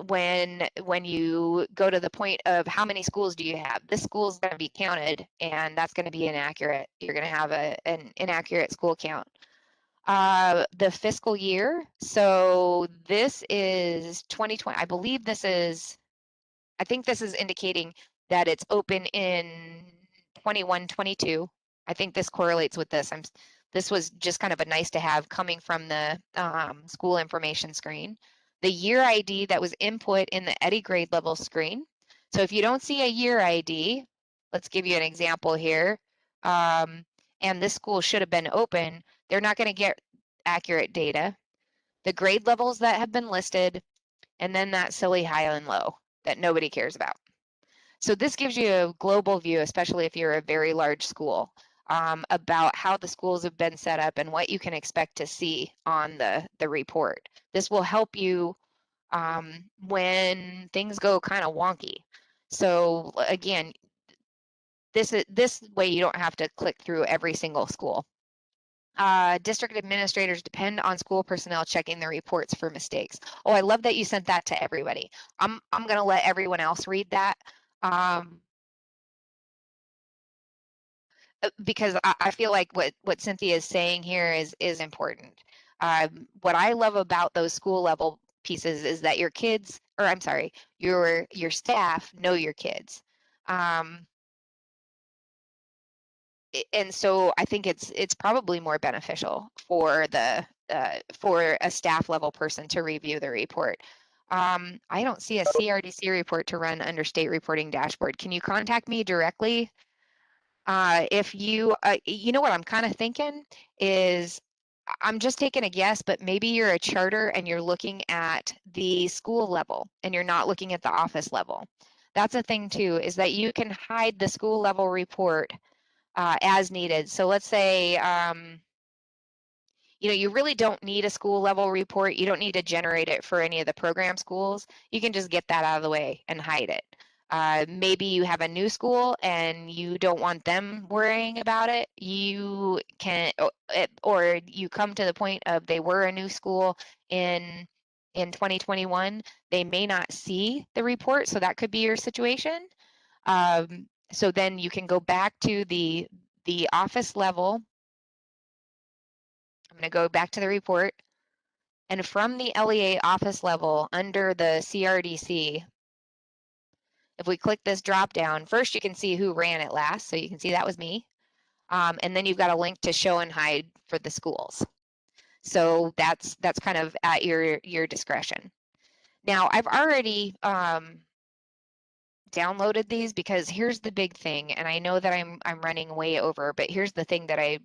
When you go to the point of how many schools do you have, this school is going to be counted, and that's going to be inaccurate. You're going to have an inaccurate school count. The fiscal year, so this is 2020. I believe I think this is indicating that it's open in 21-22. I think this correlates with this. This was just kind of a nice to have coming from the school information screen. The year ID that was input in the EDI grade level screen. So if you don't see a year ID, let's give you an example here. And this school should have been open. They're not going to get accurate data. The grade levels that have been listed, and then that silly high and low that nobody cares about. So this gives you a global view, especially if you're a very large school, about how the schools have been set up and what you can expect to see on the report. This will help you when things go kind of wonky. So again, this way you don't have to click through every single school. District administrators depend on school personnel checking their reports for mistakes. Oh, I love that you sent that to everybody. I'm going to let everyone else read that. Because I feel like what Cynthia is saying here is important. What I love about those school level pieces is that your kids, or I'm sorry, your staff know your kids. And so I think it's probably more beneficial for for a staff level person to review the report. I don't see a CRDC report to run under state reporting dashboard. Can you contact me directly? If you, you know what I'm kind of thinking is, I'm just taking a guess, but maybe you're a charter and you're looking at the school level and you're not looking at the office level. That's a thing too, is that you can hide the school level report as needed. So let's say, you really don't need a school level report. You don't need to generate it for any of the program schools. You can just get that out of the way and hide it. Maybe you have a new school and you don't want them worrying about it. You can, or you come to the point of they were a new school in 2021. They may not see the report, so that could be your situation. So then you can go back to the office level. I'm going to go back to the report. And from the LEA office level under the CRDC, if we click this drop down, first you can see who ran it last. So you can see that was me. And then you've got a link to show and hide for the schools. So that's kind of at your discretion. Now I've already downloaded these because here's the big thing, and I know that I'm running way over, but here's the thing that I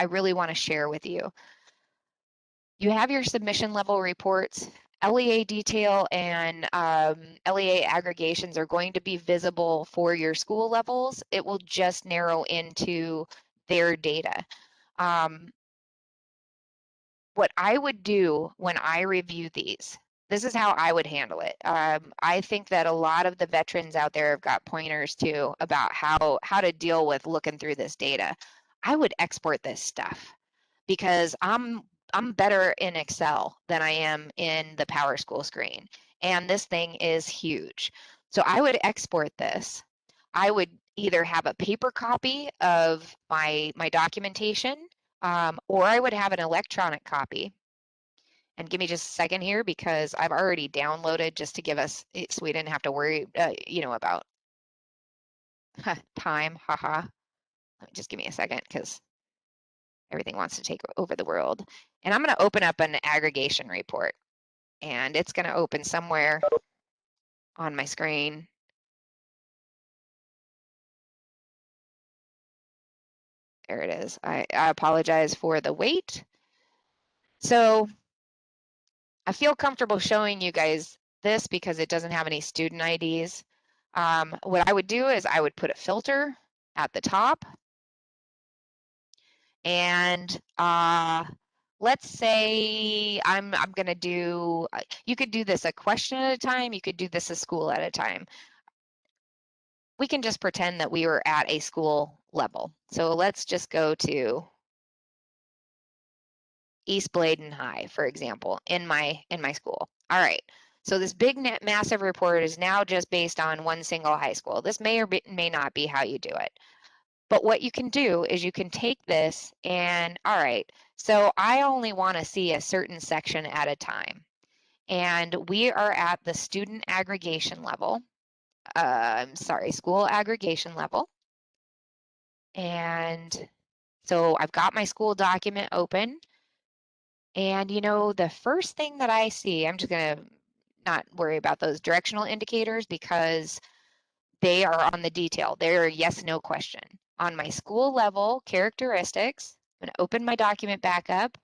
really want to share with you. You have your submission level reports. LEA detail and LEA aggregations are going to be visible for your school levels. It will just narrow into their data. What I would do when I review these, this is how I would handle it. I think that a lot of the veterans out there have got pointers too about how to deal with looking through this data. I would export this stuff because I'm better in Excel than I am in the PowerSchool screen. And this thing is huge. So I would export this. I would either have a paper copy of my documentation, or I would have an electronic copy. And give me just a second here because I've already downloaded just to give us, so we didn't have to worry, about time, haha. Let me just give me a second because everything wants to take over the world. And I'm going to open up an aggregation report, and it's going to open somewhere on my screen. There it is. I apologize for the wait. So I feel comfortable showing you guys this because it doesn't have any student IDs. What I would do is I would put a filter at the top, and let's say I'm going to do, you could do this a question at a time, you could do this a school at a time. We can just pretend that we were at a school level. So let's just go to East Bladen High, for example, in my school. All right. So this big massive report is now just based on one single high school. This may or may not be how you do it. But what you can do is you can take this and, all right, so I only want to see a certain section at a time. And we are at the student aggregation level. I'm sorry, school aggregation level. And so I've got my school document open. And the first thing that I see, I'm just going to not worry about those directional indicators because they are on the detail. They're a yes, no question. On my school level characteristics, I'm going to open my document back up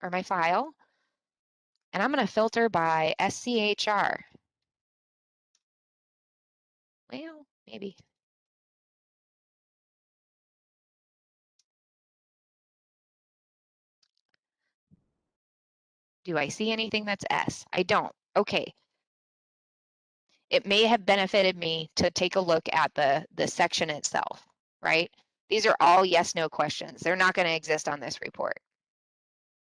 or my file, and I'm going to filter by SCHR. Well, maybe. Do I see anything that's S? I don't. Okay. It may have benefited me to take a look at the section itself, right? These are all yes, no questions. They're not going to exist on this report.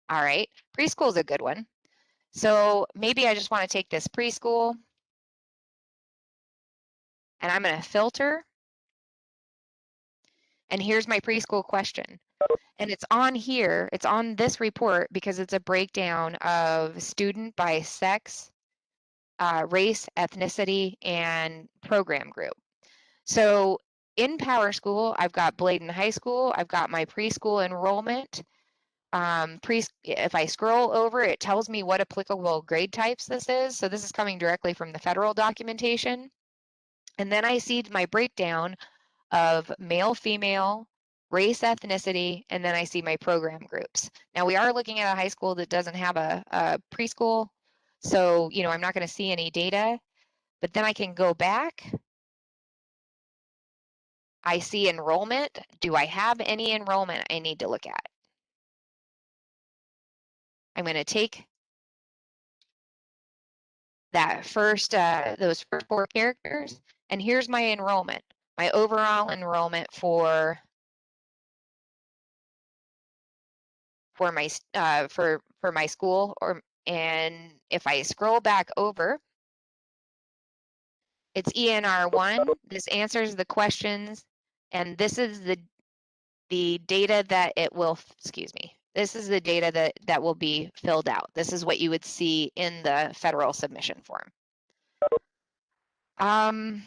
All right. Preschool is a good one. So maybe I just want to take this preschool and I'm going to filter. And here's my preschool question. And it's on here, it's on this report because it's a breakdown of student by sex, race, ethnicity, and program group. So in PowerSchool, I've got Bladen High School, I've got my preschool enrollment. If I scroll over, it tells me what applicable grade types this is. So this is coming directly from the federal documentation. And then I see my breakdown of male, female, race, ethnicity, and then I see my program groups. Now we are looking at a high school that doesn't have a preschool, so I'm not going to see any data, but then I can go back. I see enrollment. Do I have any enrollment I need to look at? I'm going to take that first, those first 4 characters, and here's my enrollment, my overall enrollment for my school, and if I scroll back over, it's ENR1. This answers the questions, and this is the data that it will, excuse me, this is the data that will be filled out. This is what you would see in the federal submission form. I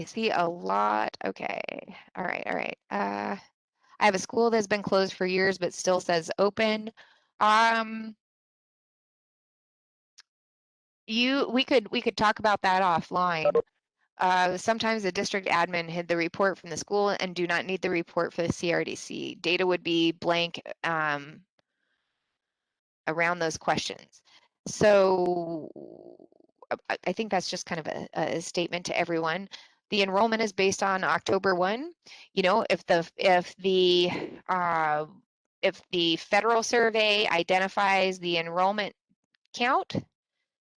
see a lot. Okay. All right. All right. I have a school that's been closed for years, but still says open. We could talk about that offline. Sometimes the district admin hid the report from the school and do not need the report for the CRDC. Data would be blank around those questions. So I think that's just kind of a statement to everyone. The enrollment is based on October 1. You know, if the federal survey identifies the enrollment count,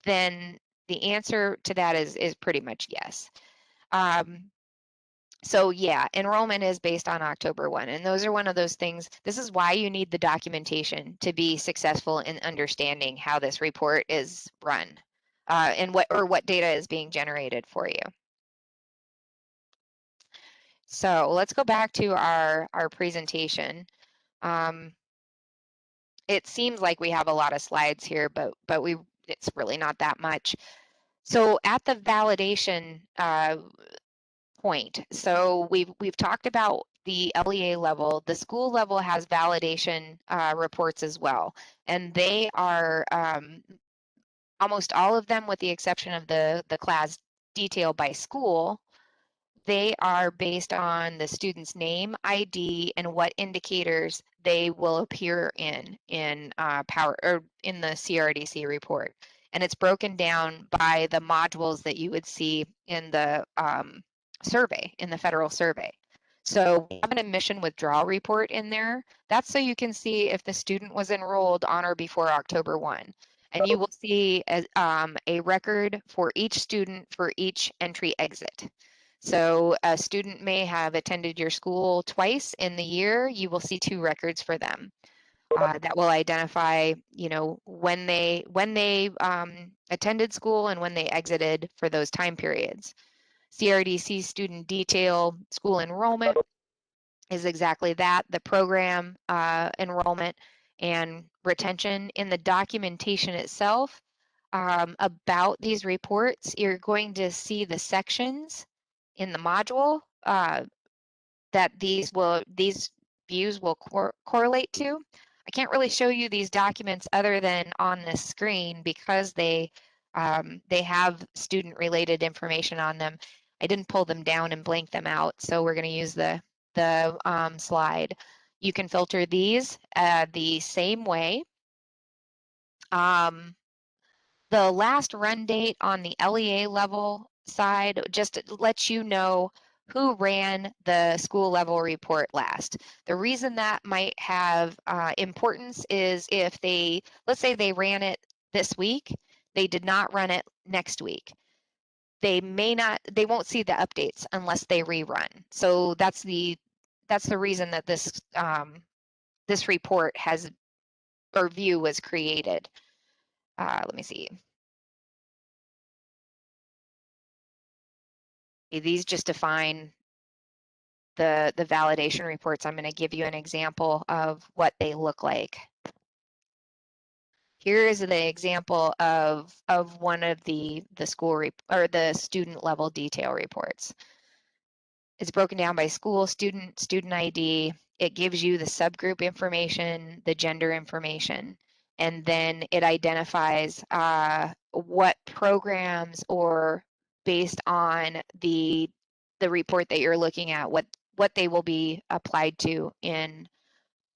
then the answer to that is pretty much yes. So yeah, enrollment is based on October 1, and those are one of those things. This is why you need the documentation to be successful in understanding how this report is run, and what data is being generated for you. So let's go back to our presentation. It seems like we have a lot of slides here, but it's really not that much. So at the validation point. So we've talked about the LEA level. The school level has validation reports as well, and they are almost all of them, with the exception of the class detail by school. They are based on the student's name, ID, and what indicators they will appear in Power or in the CRDC report. And it's broken down by the modules that you would see in the survey, in the federal survey. So we have an admission withdrawal report in there. That's so you can see if the student was enrolled on or before October 1. And you will see a record for each student for each entry exit. So a student may have attended your school twice in the year. You will see 2 records for them that will identify, you know, when they attended school and when they exited for those time periods. CRDC student detail school enrollment is exactly that, the program enrollment and retention. In the documentation itself about these reports, you're going to see the sections in the module that these views will correlate to. I can't really show you these documents other than on this screen because they have student related information on them. I didn't pull them down and blank them out, so we're going to use the slide. You can filter these the same way. The last run date on the LEA level side just lets you know who ran the school level report last. The reason that might have importance is if let's say they ran it this week, they did not run it next week. They won't see the updates unless they rerun. So that's the reason that this report or view was created. Let me see. These just define the validation reports. I'm going to give you an example of what they look like. Here is the example of one of the school or the student level detail reports. It's broken down by school, student ID. It gives you the subgroup information, the gender information, and then it identifies what programs, or based on the report that you're looking at, what they will be applied to in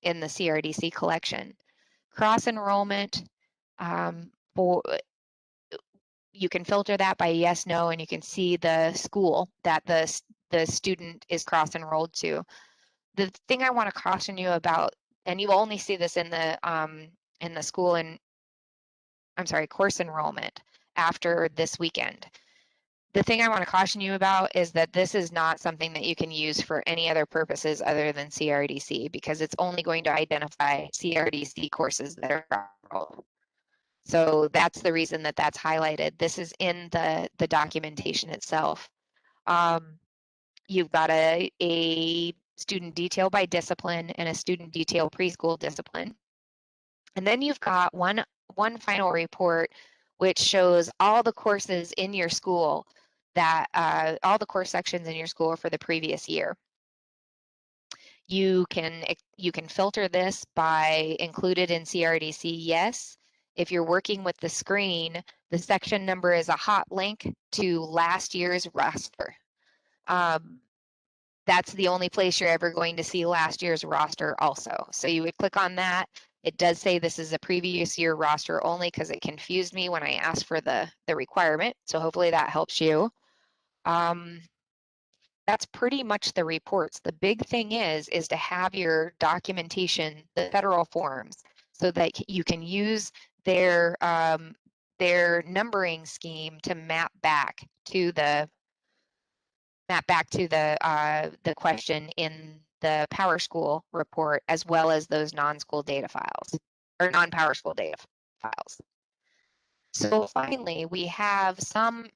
the CRDC collection. Cross enrollment, you can filter that by yes, no, and you can see the school that the student is cross enrolled to. The thing I want to caution you about, and you only see this in the school and course enrollment after this weekend. The thing I want to caution you about is that this is not something that you can use for any other purposes other than CRDC, because it's only going to identify CRDC courses that are enrolled. So that's the reason that that's highlighted. This is in the documentation itself. You've got a student detail by discipline and a student detail preschool discipline. And then you've got one final report which shows all the courses in your school that all the course sections in your school for the previous year. You can filter this by included in CRDC, yes. If you're working with the screen, the section number is a hot link to last year's roster. That's the only place you're ever going to see last year's roster also. So you would click on that. It does say this is a previous year roster only because it confused me when I asked for the requirement. So hopefully that helps you. That's pretty much the reports. The big thing is to have your documentation, the federal forms, so that you can use their numbering scheme to map back to the question in the PowerSchool report, as well as those non-school data files or non-PowerSchool data files. So finally, we have some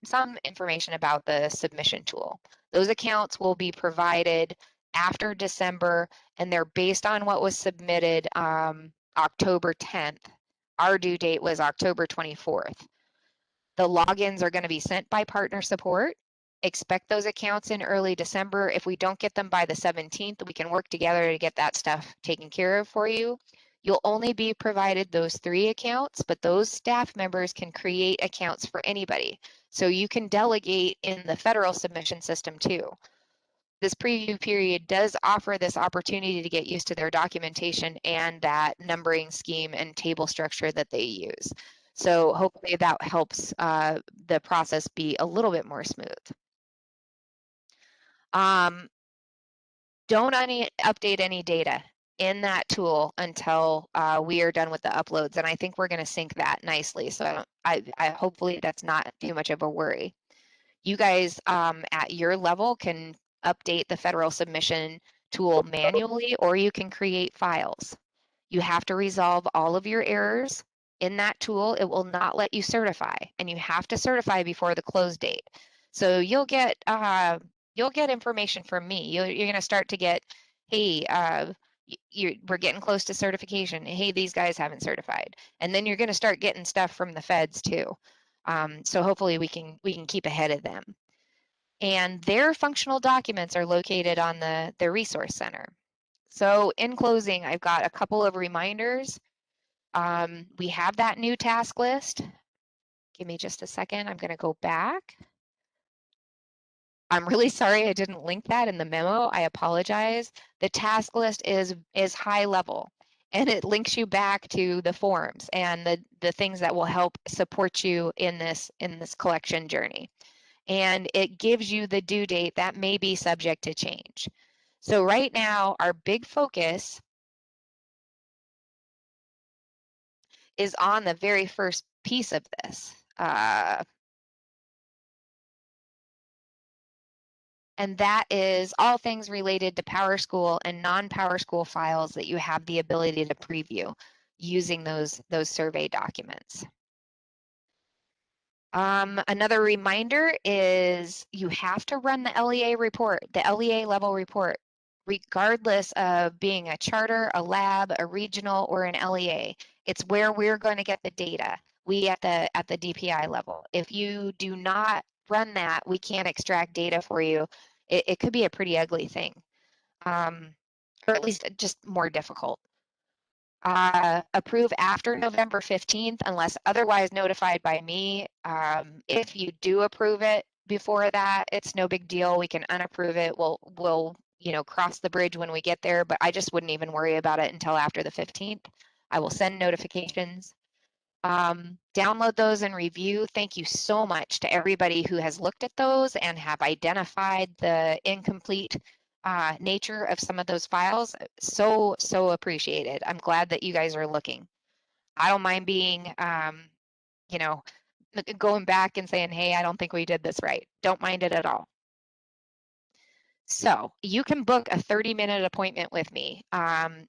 information about the submission tool. Those accounts will be provided after December, and they're based on what was submitted October 10th. Our due date was October 24th. The logins are going to be sent by partner support. Expect those accounts in early December. If we don't get them by the 17th, we can work together to get that stuff taken care of for you. You'll only be provided those 3 accounts, but those staff members can create accounts for anybody. So you can delegate in the federal submission system too. This preview period does offer this opportunity to get used to their documentation and that numbering scheme and table structure that they use. So hopefully that helps the process be a little bit more smooth. Don't update any data in that tool until we are done with the uploads, and I think we're going to sync that nicely. So I hopefully that's not too much of a worry. You guys at your level can update the federal submission tool manually, or you can create files. You have to resolve all of your errors in that tool. It will not let you certify, and you have to certify before the close date. So you'll get information from me. You're going to start to get, hey, we're getting close to certification. Hey, these guys haven't certified, and then you're going to start getting stuff from the feds too. So hopefully we can keep ahead of them. And their functional documents are located on the Resource Center. So in closing, I've got a couple of reminders. We have that new task list. Give me just a second. I'm going to go back. I'm really sorry I didn't link that in the memo. I apologize. The task list is high level, and it links you back to the forms and the things that will help support you in this collection journey. And it gives you the due date that may be subject to change. So right now, our big focus is on the very first piece of this. And that is all things related to PowerSchool and non-PowerSchool files that you have the ability to preview using those survey documents. Another reminder is you have to run the LEA report, the LEA level report, regardless of being a charter, a lab, a regional, or an LEA. It's where we're going to get the data. We at the DPI level. If you do not run that, we can't extract data for you. It could be a pretty ugly thing, or at least just more difficult. Approve after November 15th unless otherwise notified by me. If you do approve it before that, it's no big deal. We can unapprove it. We'll cross the bridge when we get there, but I just wouldn't even worry about it until after the 15th. I will send notifications. Download those and review. Thank you so much to everybody who has looked at those and have identified the incomplete nature of some of those files. So appreciated. I'm glad that you guys are looking. I don't mind being you know, going back and saying, hey, I don't think we did this right. Don't mind it at all. So you can book a 30-minute appointment with me.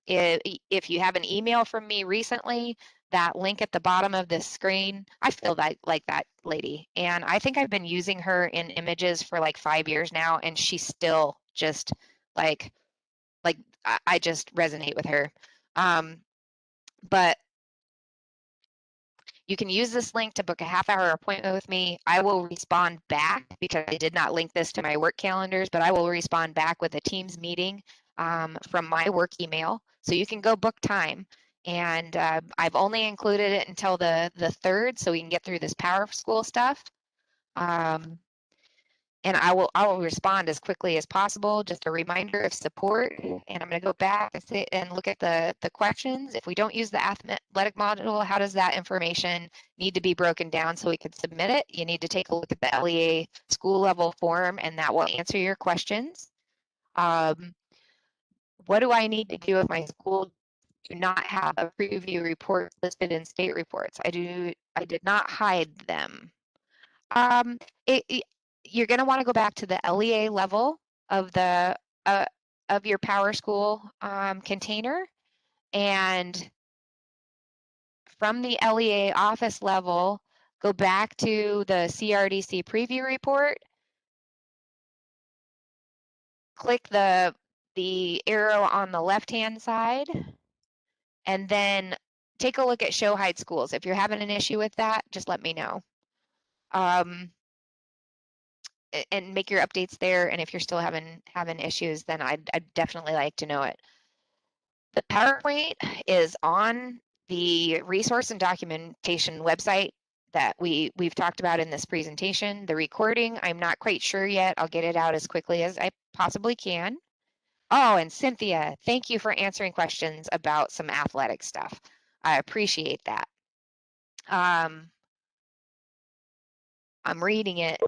If you have an email from me recently, that link at the bottom of this screen, I feel like that lady. And I think I've been using her in images for like 5 years now, and she's still just like I just resonate with her. But you can use this link to book a half-hour appointment with me. I will respond back because I did not link this to my work calendars, but I will respond back with a Teams meeting from my work email. So you can go book time. And I've only included it until the 3rd so we can get through this PowerSchool stuff. And I will respond as quickly as possible. Just a reminder of support. And I'm going to go back and look at the questions. If we don't use the athletic module, how does that information need to be broken down so we can submit it? You need to take a look at the LEA school level form, and that will answer your questions. What do I need to do if my school do not have a preview report listed in state reports? I did not hide them. You're going to want to go back to the LEA level of the of your PowerSchool container, and from the LEA office level, go back to the CRDC preview report. Click the arrow on the left-hand side, and then take a look at Show Hide Schools. If you're having an issue with that, just let me know. And make your updates there. And if you're still having issues, then I'd definitely like to know it. The PowerPoint is on the resource and documentation website that we've talked about in this presentation. The recording, I'm not quite sure yet. I'll get it out as quickly as I possibly can. Oh, and Cynthia, thank you for answering questions about some athletic stuff. I appreciate that. I'm reading it,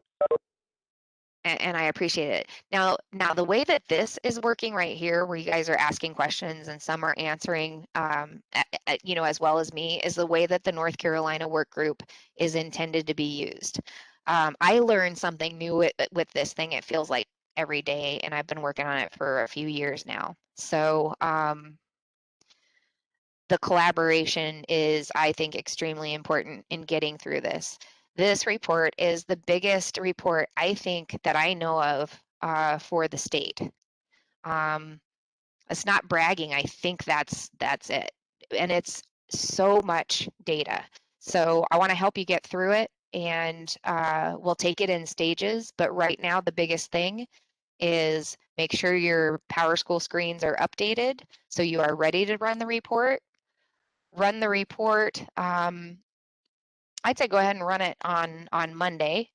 and I appreciate it. Now the way that this is working right here, where you guys are asking questions and some are answering, as well as me, is the way that the North Carolina work group is intended to be used. I learned something new with this thing. It feels like every day, and I've been working on it for a few years now. So the collaboration is, I think, extremely important in getting through this. This report is the biggest report, I think, that I know of for the state. It's not bragging. I think that's it. And it's so much data. So I want to help you get through it, and we'll take it in stages. But right now, the biggest thing is make sure your PowerSchool screens are updated so you are ready to run the report. Run the report. I'd say go ahead and run it on Monday.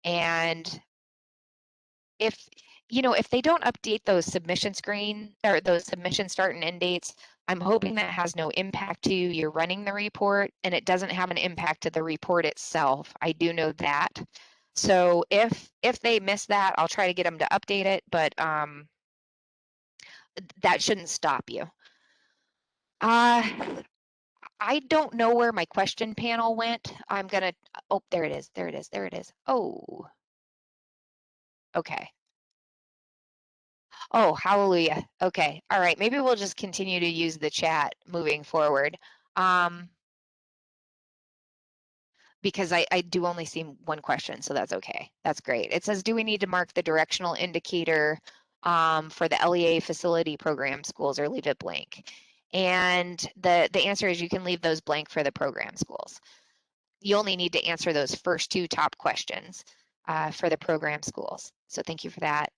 And if they don't update those submission screen or those submission start and end dates, I'm hoping that has no impact to you. You're running the report, and it doesn't have an impact to the report itself. I do know that. So if they miss that, I'll try to get them to update it, but that shouldn't stop you. I don't know where my question panel went. Oh, there it is. Oh, okay. Oh, hallelujah. Okay. All right. Maybe we'll just continue to use the chat moving forward. Because I do only see one question, so that's okay. That's great. It says, do we need to mark the directional indicator for the LEA facility program schools, or leave it blank? And the answer is you can leave those blank for the program schools. You only need to answer those first two top questions for the program schools. So thank you for that.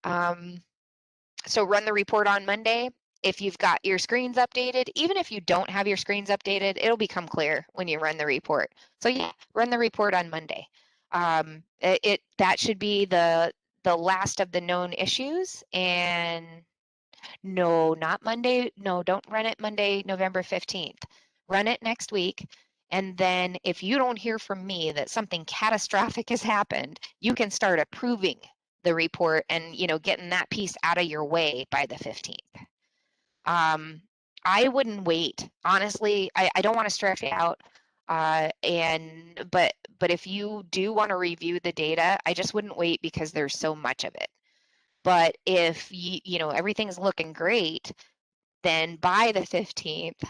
So run the report on Monday. If you've got your screens updated, even if you don't have your screens updated, it'll become clear when you run the report. So yeah, run the report on Monday. That should be the last of the known issues. And no, not Monday. No, don't run it Monday, November 15th. Run it next week. And then if you don't hear from me that something catastrophic has happened, you can start approving the report and getting that piece out of your way by the 15th. I wouldn't wait. Honestly, I don't want to stress you out. But if you do want to review the data, I just wouldn't wait because there's so much of it. But if everything's looking great, then by the 15th,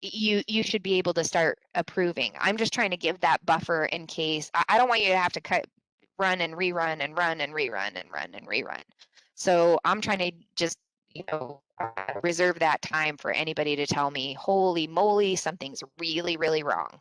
you should be able to start approving. I'm just trying to give that buffer in case. I don't want you to have to run and rerun and run and rerun and run and rerun. So I'm trying to just reserve that time for anybody to tell me, holy moly, something's really, really wrong.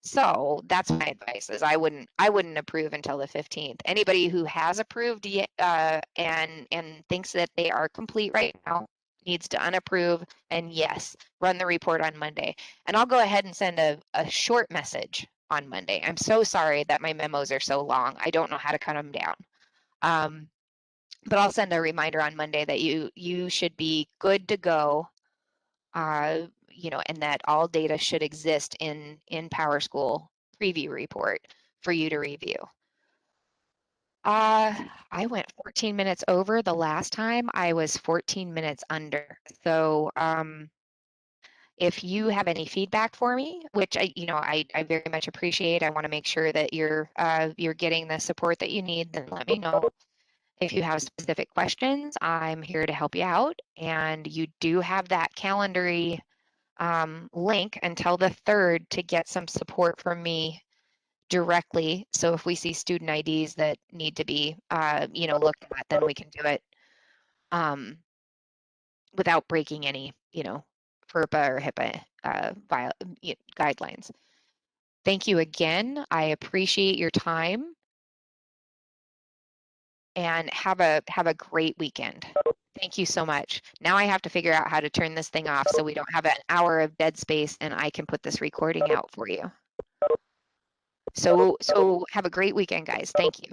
So that's my advice: is I wouldn't approve until the 15th. Anybody who has approved and thinks that they are complete right now needs to unapprove, and yes, run the report on Monday. And I'll go ahead and send a short message on Monday. I'm so sorry that my memos are so long. I don't know how to cut them down. But I'll send a reminder on Monday that you should be good to go, and that all data should exist in PowerSchool preview report for you to review. I went 14 minutes over the last time. I was 14 minutes under. So if you have any feedback for me, which I very much appreciate, I want to make sure that you're getting the support that you need, then let me know. If you have specific questions, I'm here to help you out. And you do have that Calendary link until the 3rd to get some support from me directly. So if we see student IDs that need to be, looked at, then we can do it without breaking any, FERPA or HIPAA guidelines. Thank you again. I appreciate your time, and have a great weekend. Thank you so much. Now I have to figure out how to turn this thing off so we don't have an hour of dead space and I can put this recording out for you. So have a great weekend, guys. Thank you.